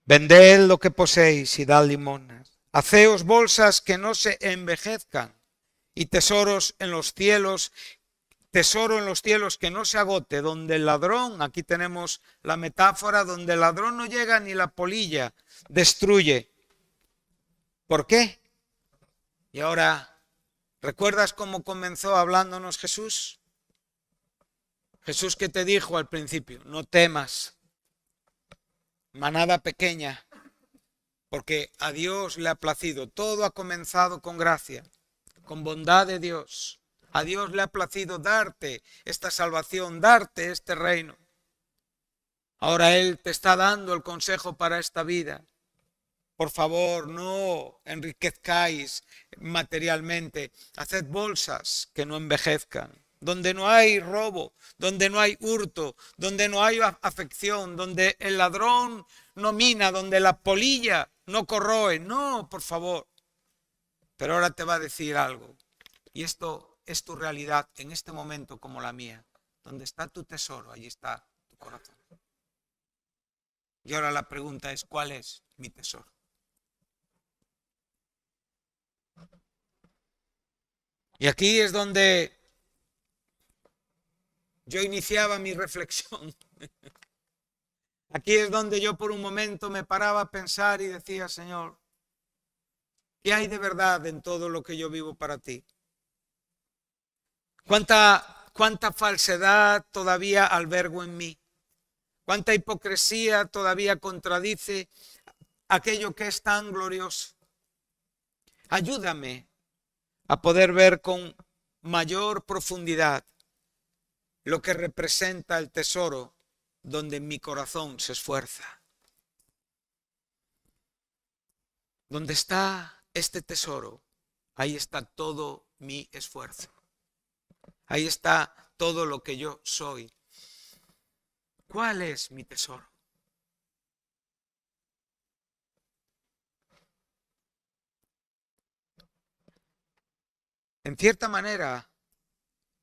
Vended lo que poseéis y dad limosnas. Haceos bolsas que no se envejezcan y tesoros en los cielos, tesoro en los cielos que no se agote, donde el ladrón, aquí tenemos la metáfora, donde el ladrón no llega ni la polilla destruye. ¿Por qué? Y ahora, ¿recuerdas cómo comenzó hablándonos Jesús? Jesús que te dijo al principio, no temas, manada pequeña, porque a Dios le ha placido, todo ha comenzado con gracia, con bondad de Dios. A Dios le ha placido darte esta salvación, darte este reino. Ahora Él te está dando el consejo para esta vida. Por favor, no enriquezcáis materialmente. Haced bolsas que no envejezcan, donde no hay robo, donde no hay hurto, donde no hay afección, donde el ladrón no mina, donde la polilla no corroe. No, por favor. Pero ahora te va a decir algo. Y esto es tu realidad en este momento como la mía. Donde está tu tesoro, allí está tu corazón. Y ahora la pregunta es, ¿cuál es mi tesoro? Y aquí es donde yo iniciaba mi reflexión. Aquí es donde yo por un momento me paraba a pensar y decía, Señor, ¿qué hay de verdad en todo lo que yo vivo para ti? ¿Cuánta falsedad todavía albergo en mí? ¿Cuánta hipocresía todavía contradice aquello que es tan glorioso? Ayúdame a poder ver con mayor profundidad lo que representa el tesoro donde mi corazón se esfuerza. Donde está este tesoro, ahí está todo mi esfuerzo. Ahí está todo lo que yo soy. ¿Cuál es mi tesoro? En cierta manera,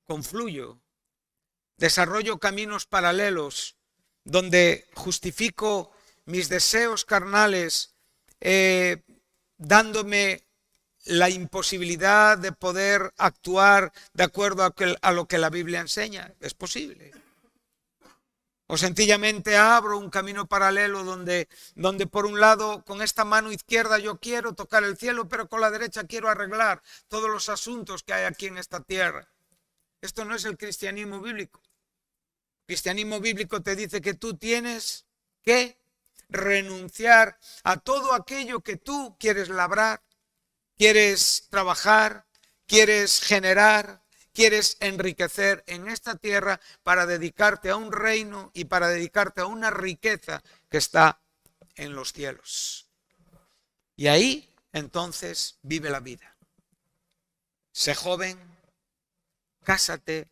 confluyo, desarrollo caminos paralelos donde justifico mis deseos carnales, dándome la imposibilidad de poder actuar de acuerdo a lo que la Biblia enseña. Es posible. O sencillamente abro un camino paralelo donde por un lado con esta mano izquierda yo quiero tocar el cielo, pero con la derecha quiero arreglar todos los asuntos que hay aquí en esta tierra. Esto no es el cristianismo bíblico. cristianismo bíblico te dice que tú tienes que renunciar a todo aquello que tú quieres labrar, quieres trabajar, quieres generar, quieres enriquecer en esta tierra para dedicarte a un reino y para dedicarte a una riqueza que está en los cielos. Y ahí entonces vive la vida. Sé joven, cásate,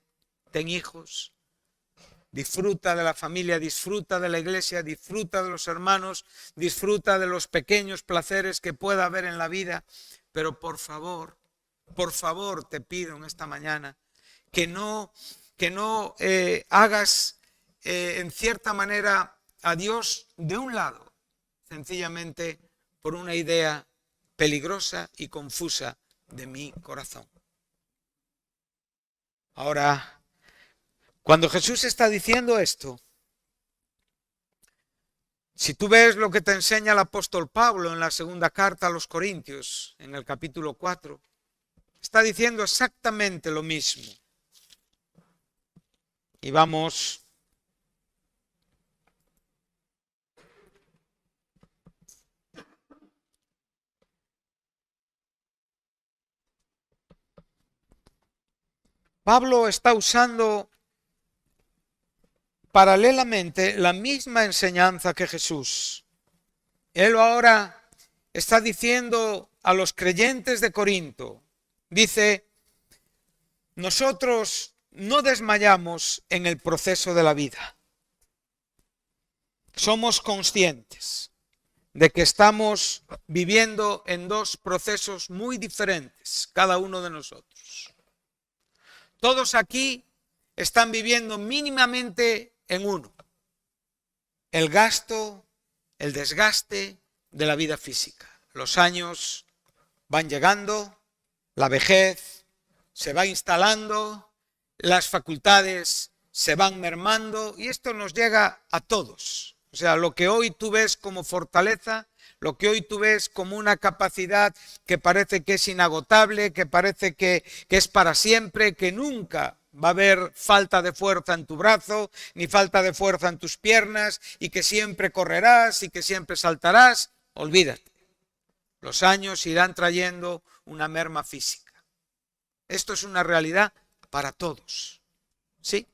ten hijos, disfruta de la familia, disfruta de la iglesia, disfruta de los hermanos, disfruta de los pequeños placeres que pueda haber en la vida. Pero por favor te pido en esta mañana que no hagas en cierta manera a Dios de un lado, sencillamente por una idea peligrosa y confusa de mi corazón. Ahora, cuando Jesús está diciendo esto, si tú ves lo que te enseña el apóstol Pablo en la segunda carta a los Corintios, en el capítulo 4, está diciendo exactamente lo mismo. Y vamos Pablo está usando paralelamente la misma enseñanza que Jesús. Él ahora está diciendo a los creyentes de Corinto, dice, nosotros no desmayamos en el proceso de la vida. Somos conscientes de que estamos viviendo en dos procesos muy diferentes, cada uno de nosotros. Todos aquí están viviendo mínimamente en uno: el gasto, el desgaste de la vida física. Los años van llegando, la vejez se va instalando, las facultades se van mermando y esto nos llega a todos. O sea, lo que hoy tú ves como fortaleza, lo que hoy tú ves como una capacidad que parece que es inagotable, que parece que es para siempre, que nunca va a haber falta de fuerza en tu brazo, ni falta de fuerza en tus piernas, y que siempre correrás y que siempre saltarás, olvídate. Los años irán trayendo una merma física. Esto es una realidad para todos, ¿sí?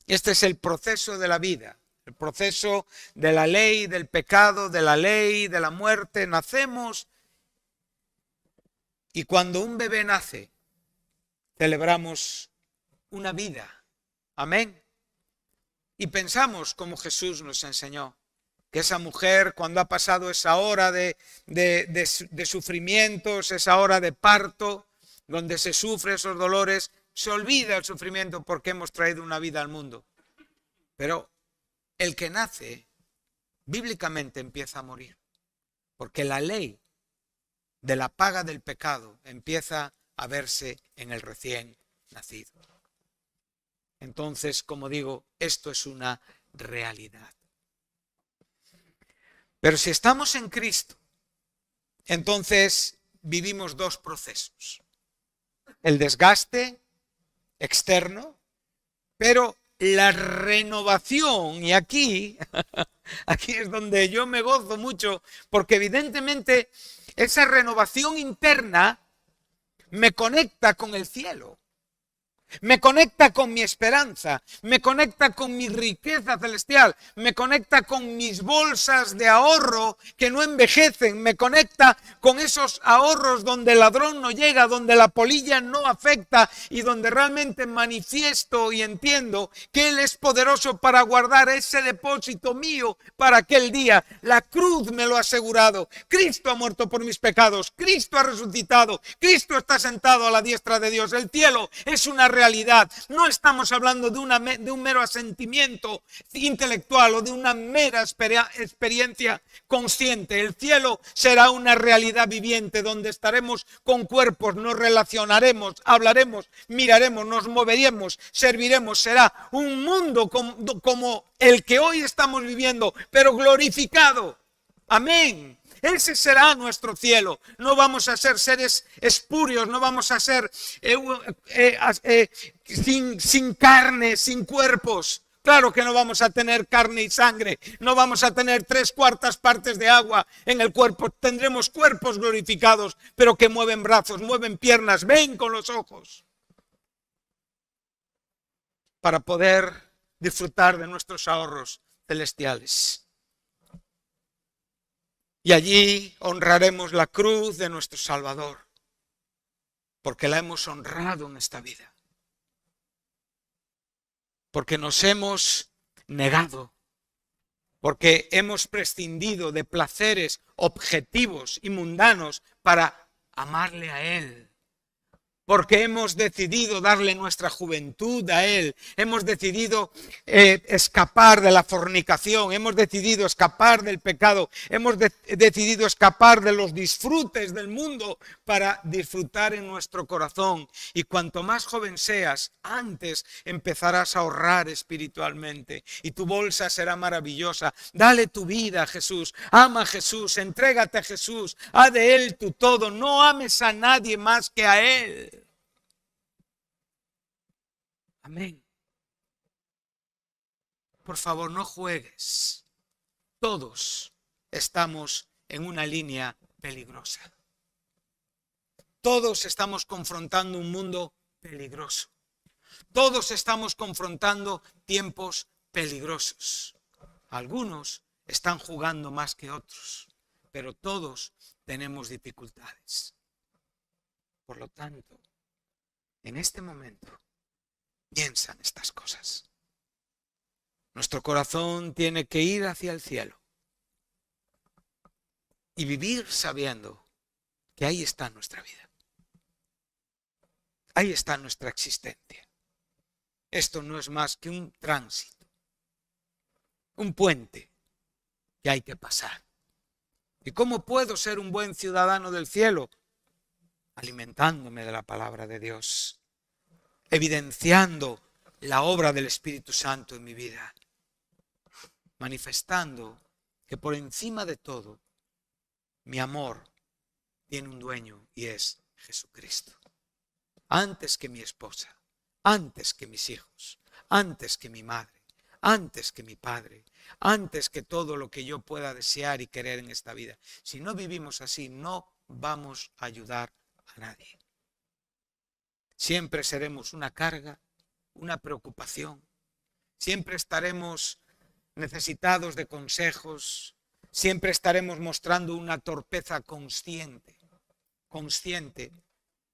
Este es el proceso de la vida, el proceso de la ley, del pecado, de la ley, de la muerte. Nacemos y cuando un bebé nace, celebramos una vida. Amén. Y pensamos como Jesús nos enseñó, que esa mujer cuando ha pasado esa hora de sufrimientos, esa hora de parto, donde se sufre esos dolores, se olvida el sufrimiento porque hemos traído una vida al mundo. Pero el que nace, bíblicamente empieza a morir, porque la ley de la paga del pecado empieza a verse en el recién nacido. Entonces, como digo, esto es una realidad. Pero si estamos en Cristo, entonces vivimos dos procesos. El desgaste externo, pero la renovación, y aquí es donde yo me gozo mucho, porque evidentemente esa renovación interna me conecta con el cielo. Me conecta con mi esperanza, me conecta con mi riqueza celestial, me conecta con mis bolsas de ahorro que no envejecen, me conecta con esos ahorros donde el ladrón no llega, donde la polilla no afecta y donde realmente manifiesto y entiendo que Él es poderoso para guardar ese depósito mío para aquel día. La cruz me lo ha asegurado. Cristo ha muerto por mis pecados, Cristo ha resucitado, Cristo está sentado a la diestra de Dios. El cielo es una realidad. No estamos hablando de un mero asentimiento intelectual o de una mera experiencia consciente. El cielo será una realidad viviente donde estaremos con cuerpos, nos relacionaremos, hablaremos, miraremos, nos moveremos, serviremos. Será un mundo como el que hoy estamos viviendo, pero glorificado. Amén. Ese será nuestro cielo. No vamos a ser seres espurios, no vamos a ser sin carne, sin cuerpos, Claro que no vamos a tener carne y sangre, no vamos a tener 3/4 partes de agua en el cuerpo, tendremos cuerpos glorificados, pero que mueven brazos, mueven piernas, ven con los ojos, para poder disfrutar de nuestros ahorros celestiales. Y allí honraremos la cruz de nuestro Salvador, porque la hemos honrado en esta vida. Porque nos hemos negado, porque hemos prescindido de placeres objetivos y mundanos para amarle a Él. Porque hemos decidido darle nuestra juventud a Él, hemos decidido escapar de la fornicación, hemos decidido escapar del pecado, hemos decidido escapar de los disfrutes del mundo para disfrutar en nuestro corazón. Y cuanto más joven seas, antes empezarás a ahorrar espiritualmente y tu bolsa será maravillosa. Dale tu vida a Jesús, ama a Jesús, entrégate a Jesús, haz de Él tu todo, no ames a nadie más que a Él. Amén. Por favor, no juegues. Todos estamos en una línea peligrosa. Todos estamos confrontando un mundo peligroso. Todos estamos confrontando tiempos peligrosos. Algunos están jugando más que otros, pero todos tenemos dificultades. Por lo tanto, en este momento, piensa en estas cosas. Nuestro corazón tiene que ir hacia el cielo y vivir sabiendo que ahí está nuestra vida. Ahí está nuestra existencia. Esto no es más que un tránsito, un puente que hay que pasar. ¿Y cómo puedo ser un buen ciudadano del cielo? Alimentándome de la palabra de Dios, evidenciando la obra del Espíritu Santo en mi vida, manifestando que por encima de todo, mi amor tiene un dueño y es Jesucristo. Antes que mi esposa, antes que mis hijos, antes que mi madre, antes que mi padre, antes que todo lo que yo pueda desear y querer en esta vida. Si no vivimos así, no vamos a ayudar a nadie. Siempre seremos una carga, una preocupación. Siempre estaremos necesitados de consejos. Siempre estaremos mostrando una torpeza consciente,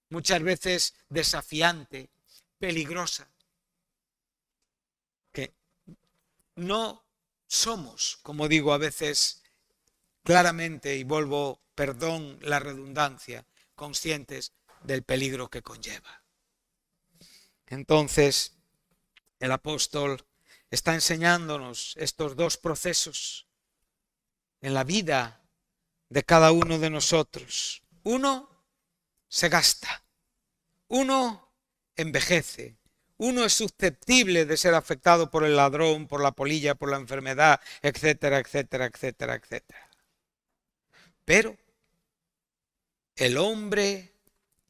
muchas veces desafiante, peligrosa. Que no somos, como digo a veces claramente, y vuelvo, perdón la redundancia, conscientes del peligro que conlleva. Entonces, el apóstol está enseñándonos estos dos procesos en la vida de cada uno de nosotros. Uno se gasta, uno envejece, uno es susceptible de ser afectado por el ladrón, por la polilla, por la enfermedad, etcétera, etcétera, etcétera, etcétera. Pero el hombre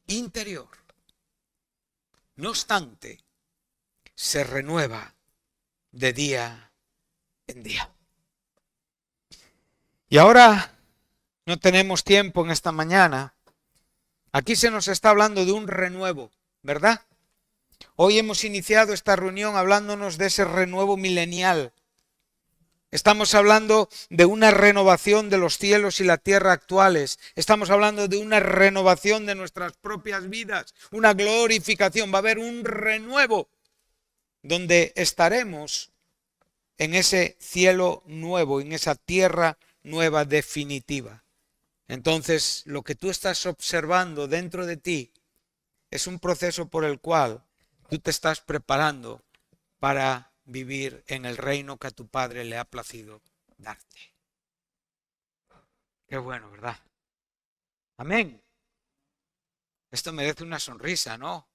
interior, no obstante, se renueva de día en día. Y ahora no tenemos tiempo en esta mañana. Aquí se nos está hablando de un renuevo, ¿verdad? Hoy hemos iniciado esta reunión hablándonos de ese renuevo milenial. Estamos hablando de una renovación de los cielos y la tierra actuales. Estamos hablando de una renovación de nuestras propias vidas, una glorificación. Va a haber un renuevo donde estaremos en ese cielo nuevo, en esa tierra nueva definitiva. Entonces, lo que tú estás observando dentro de ti es un proceso por el cual tú te estás preparando para vivir en el reino que a tu Padre le ha placido darte. Qué bueno, ¿verdad? Amén. Esto merece una sonrisa, ¿no?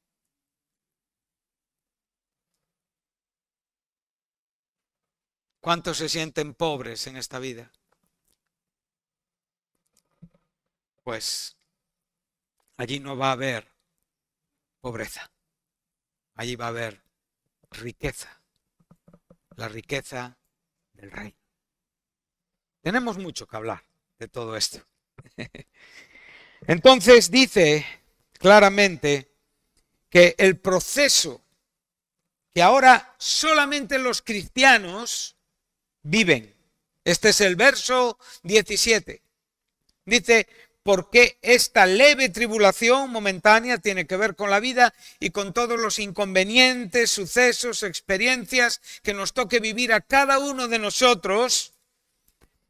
¿Cuántos se sienten pobres en esta vida? Pues allí no va a haber pobreza. Allí va a haber riqueza. la riqueza del reino. Tenemos mucho que hablar de todo esto. Entonces dice claramente que el proceso que ahora solamente los cristianos viven. Este es el verso 17. Dice, porque esta leve tribulación momentánea tiene que ver con la vida y con todos los inconvenientes, sucesos, experiencias que nos toque vivir a cada uno de nosotros,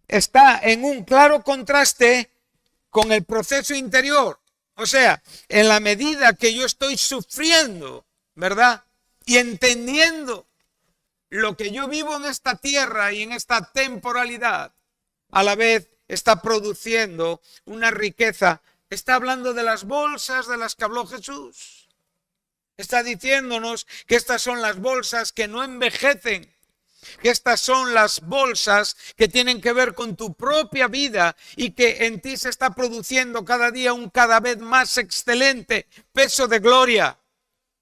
está en un claro contraste con el proceso interior. O sea, en la medida que yo estoy sufriendo, ¿verdad? Y entendiendo lo que yo vivo en esta tierra y en esta temporalidad, a la vez está produciendo una riqueza. Está hablando de las bolsas de las que habló Jesús. Está diciéndonos que estas son las bolsas que no envejecen, que estas son las bolsas que tienen que ver con tu propia vida y que en ti se está produciendo cada día un cada vez más excelente peso de gloria.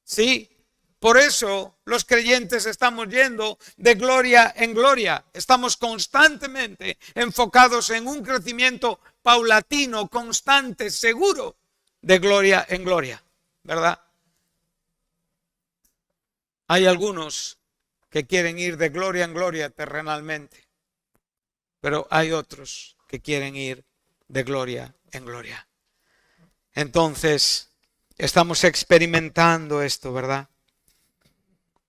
¿Sí? Por eso los creyentes estamos yendo de gloria en gloria. Estamos constantemente enfocados en un crecimiento paulatino, constante, seguro, de gloria en gloria, ¿verdad? Hay algunos que quieren ir de gloria en gloria terrenalmente, pero hay otros que quieren ir de gloria en gloria. Entonces, estamos experimentando esto, ¿verdad?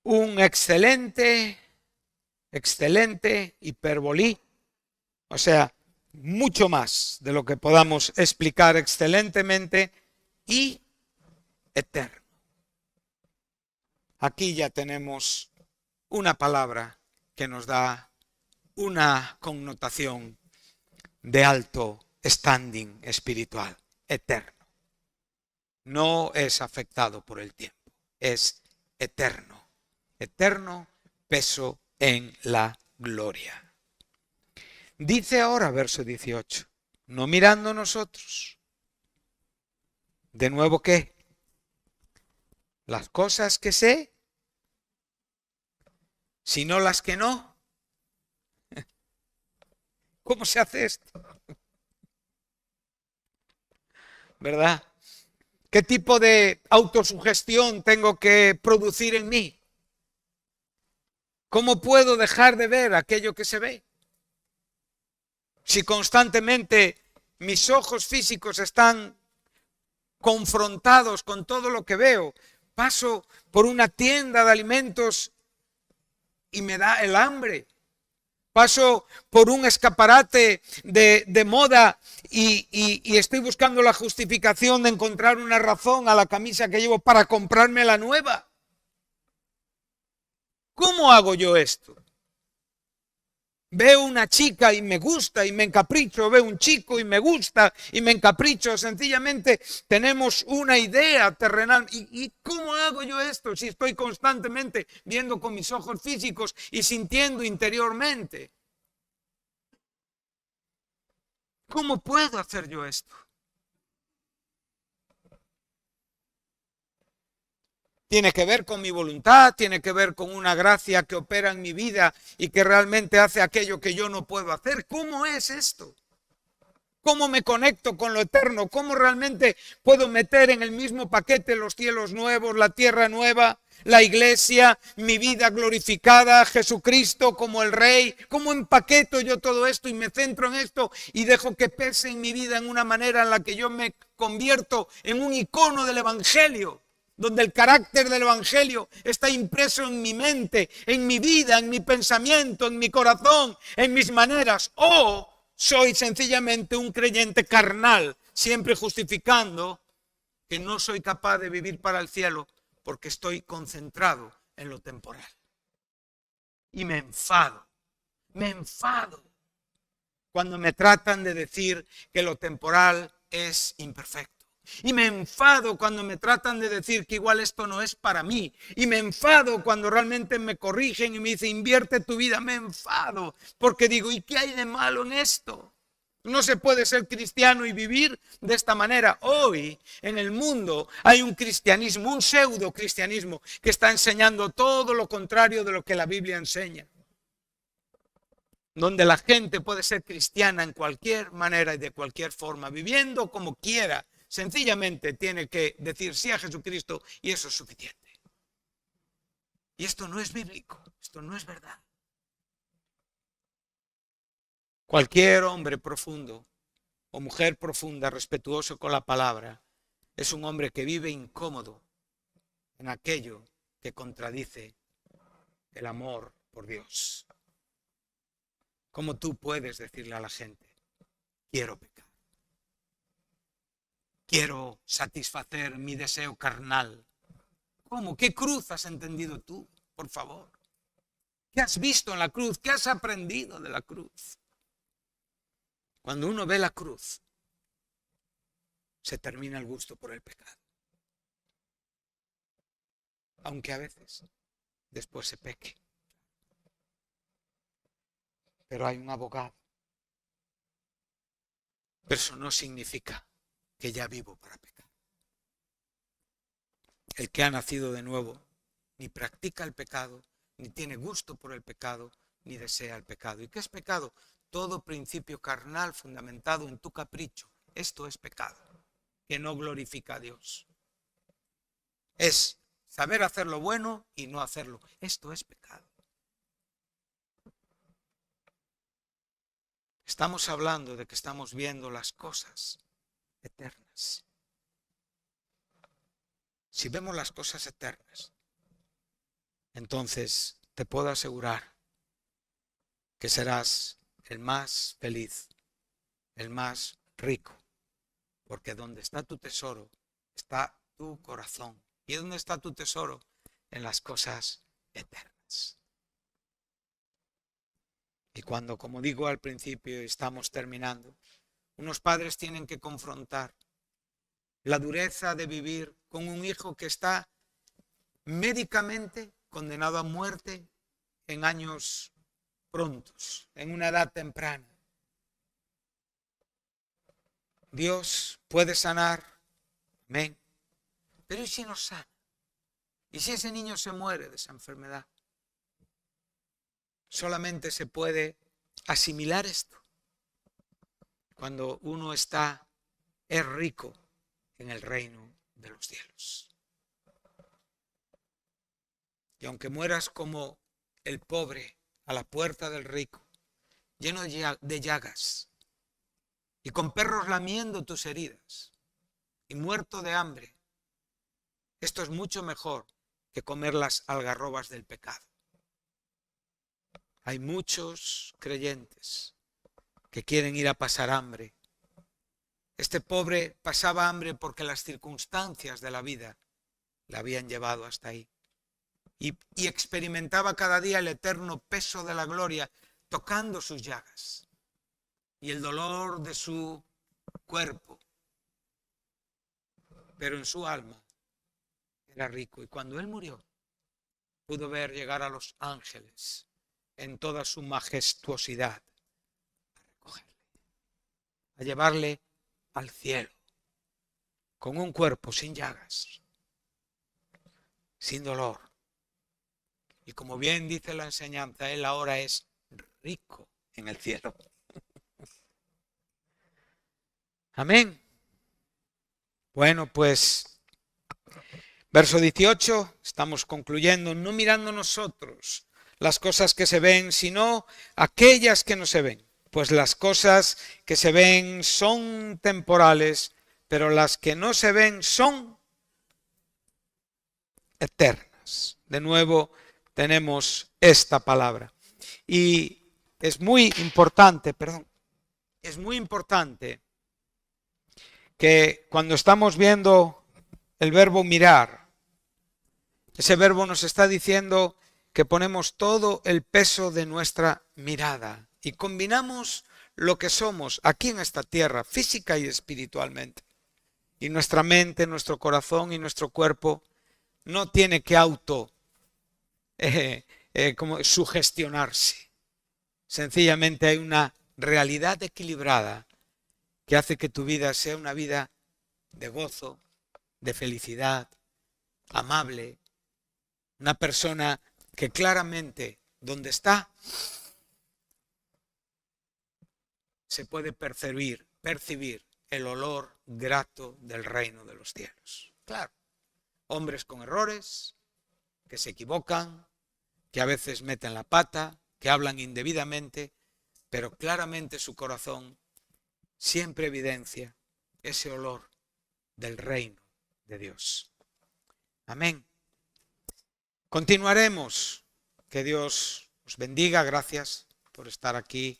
Un excelente hiperbolí, o sea, mucho más de lo que podamos explicar excelentemente y eterno. Aquí ya tenemos una palabra que nos da una connotación de alto standing espiritual, eterno. No es afectado por el tiempo, es eterno. Eterno peso en la gloria. Dice ahora, verso 18, no mirando nosotros. De nuevo, ¿qué? Las cosas que sé, sino las que no. ¿Cómo se hace esto? ¿Verdad? ¿Qué tipo de autosugestión tengo que producir en mí? ¿Cómo puedo dejar de ver aquello que se ve? Si constantemente mis ojos físicos están confrontados con todo lo que veo, paso por una tienda de alimentos y me da el hambre. Paso por un escaparate de moda y estoy buscando la justificación de encontrar una razón a la camisa que llevo para comprarme la nueva. ¿Cómo hago yo esto? Veo una chica y me gusta y me encapricho, veo un chico y me gusta y me encapricho. Sencillamente tenemos una idea terrenal. ¿Y cómo hago yo esto si estoy constantemente viendo con mis ojos físicos y sintiendo interiormente? ¿Cómo puedo hacer yo esto? Tiene que ver con mi voluntad, tiene que ver con una gracia que opera en mi vida y que realmente hace aquello que yo no puedo hacer. ¿Cómo es esto? ¿Cómo me conecto con lo eterno? ¿Cómo realmente puedo meter en el mismo paquete los cielos nuevos, la tierra nueva, la iglesia, mi vida glorificada, Jesucristo como el Rey? ¿Cómo empaqueto yo todo esto y me centro en esto y dejo que pese en mi vida en una manera en la que yo me convierto en un icono del Evangelio? Donde el carácter del Evangelio está impreso en mi mente, en mi vida, en mi pensamiento, en mi corazón, en mis maneras. O soy sencillamente un creyente carnal, siempre justificando que no soy capaz de vivir para el cielo porque estoy concentrado en lo temporal. Y me enfado cuando me tratan de decir que lo temporal es imperfecto. Y me enfado cuando me tratan de decir que igual esto no es para mí. Y me enfado cuando realmente me corrigen y me dicen, invierte tu vida. Me enfado porque digo, ¿y qué hay de malo en esto? No se puede ser cristiano y vivir de esta manera. Hoy en el mundo hay un cristianismo, un pseudo cristianismo que está enseñando todo lo contrario de lo que la Biblia enseña. donde la gente puede ser cristiana en cualquier manera y de cualquier forma, viviendo como quiera. Sencillamente tiene que decir sí a Jesucristo y eso es suficiente. Y esto no es bíblico, esto no es verdad. Cualquier hombre profundo o mujer profunda, respetuoso con la palabra, es un hombre que vive incómodo en aquello que contradice el amor por Dios. ¿Cómo tú puedes decirle a la gente, quiero pecar? Quiero satisfacer mi deseo carnal. ¿Cómo? ¿Qué cruz has entendido tú? Por favor. ¿Qué has visto en la cruz? ¿Qué has aprendido de la cruz? Cuando uno ve la cruz, se termina el gusto por el pecado. Aunque a veces después se peque. Pero hay un abogado. Pero eso no significa que ya vivo para pecar. El que ha nacido de nuevo ni practica el pecado, ni tiene gusto por el pecado, ni desea el pecado. ¿Y qué es pecado? Todo principio carnal fundamentado en tu capricho. Esto es pecado, que no glorifica a Dios. Es saber hacer lo bueno y no hacerlo. Esto es pecado. Estamos hablando de que estamos viendo las cosas eternas. Si vemos las cosas eternas, entonces te puedo asegurar que serás el más feliz, el más rico, porque donde está tu tesoro, está tu corazón. ¿Y dónde está tu tesoro? En las cosas eternas. Y cuando, como digo al principio, estamos terminando, unos padres tienen que confrontar la dureza de vivir con un hijo que está médicamente condenado a muerte en años prontos, en una edad temprana. Dios puede sanar, amén. Pero ¿y si no sana? ¿Y si ese niño se muere de esa enfermedad? Solamente se puede asimilar esto cuando uno es rico en el reino de los cielos. Y aunque mueras como el pobre a la puerta del rico, lleno de llagas, y con perros lamiendo tus heridas, y muerto de hambre, esto es mucho mejor que comer las algarrobas del pecado. Hay muchos creyentes que quieren ir a pasar hambre. Este pobre pasaba hambre porque las circunstancias de la vida le habían llevado hasta ahí. Y experimentaba cada día el eterno peso de la gloria tocando sus llagas y el dolor de su cuerpo. Pero en su alma era rico. Y cuando él murió, pudo ver llegar a los ángeles en toda su majestuosidad a recogerle, a llevarle al cielo, con un cuerpo sin llagas, sin dolor. Y como bien dice la enseñanza, él ahora es rico en el cielo. Amén. Bueno, pues, verso 18, estamos concluyendo, no mirando nosotros las cosas que se ven, sino aquellas que no se ven. Pues las cosas que se ven son temporales, pero las que no se ven son eternas. De nuevo tenemos esta palabra. Y es muy importante, es muy importante que cuando estamos viendo el verbo mirar, ese verbo nos está diciendo que ponemos todo el peso de nuestra mirada y combinamos lo que somos aquí en esta tierra, física y espiritualmente. Y nuestra mente, nuestro corazón y nuestro cuerpo no tiene que como sugestionarse. Sencillamente hay una realidad equilibrada que hace que tu vida sea una vida de gozo, de felicidad, amable, una persona que claramente donde está se puede percibir el olor grato del reino de los cielos. Claro, hombres con errores, que se equivocan, que a veces meten la pata, que hablan indebidamente, pero claramente su corazón siempre evidencia ese olor del reino de Dios. Amén. Continuaremos. Que Dios os bendiga. Gracias por estar aquí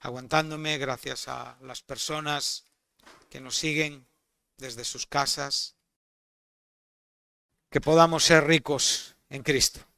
aguantándome. Gracias a las personas que nos siguen desde sus casas. Que podamos ser ricos en Cristo.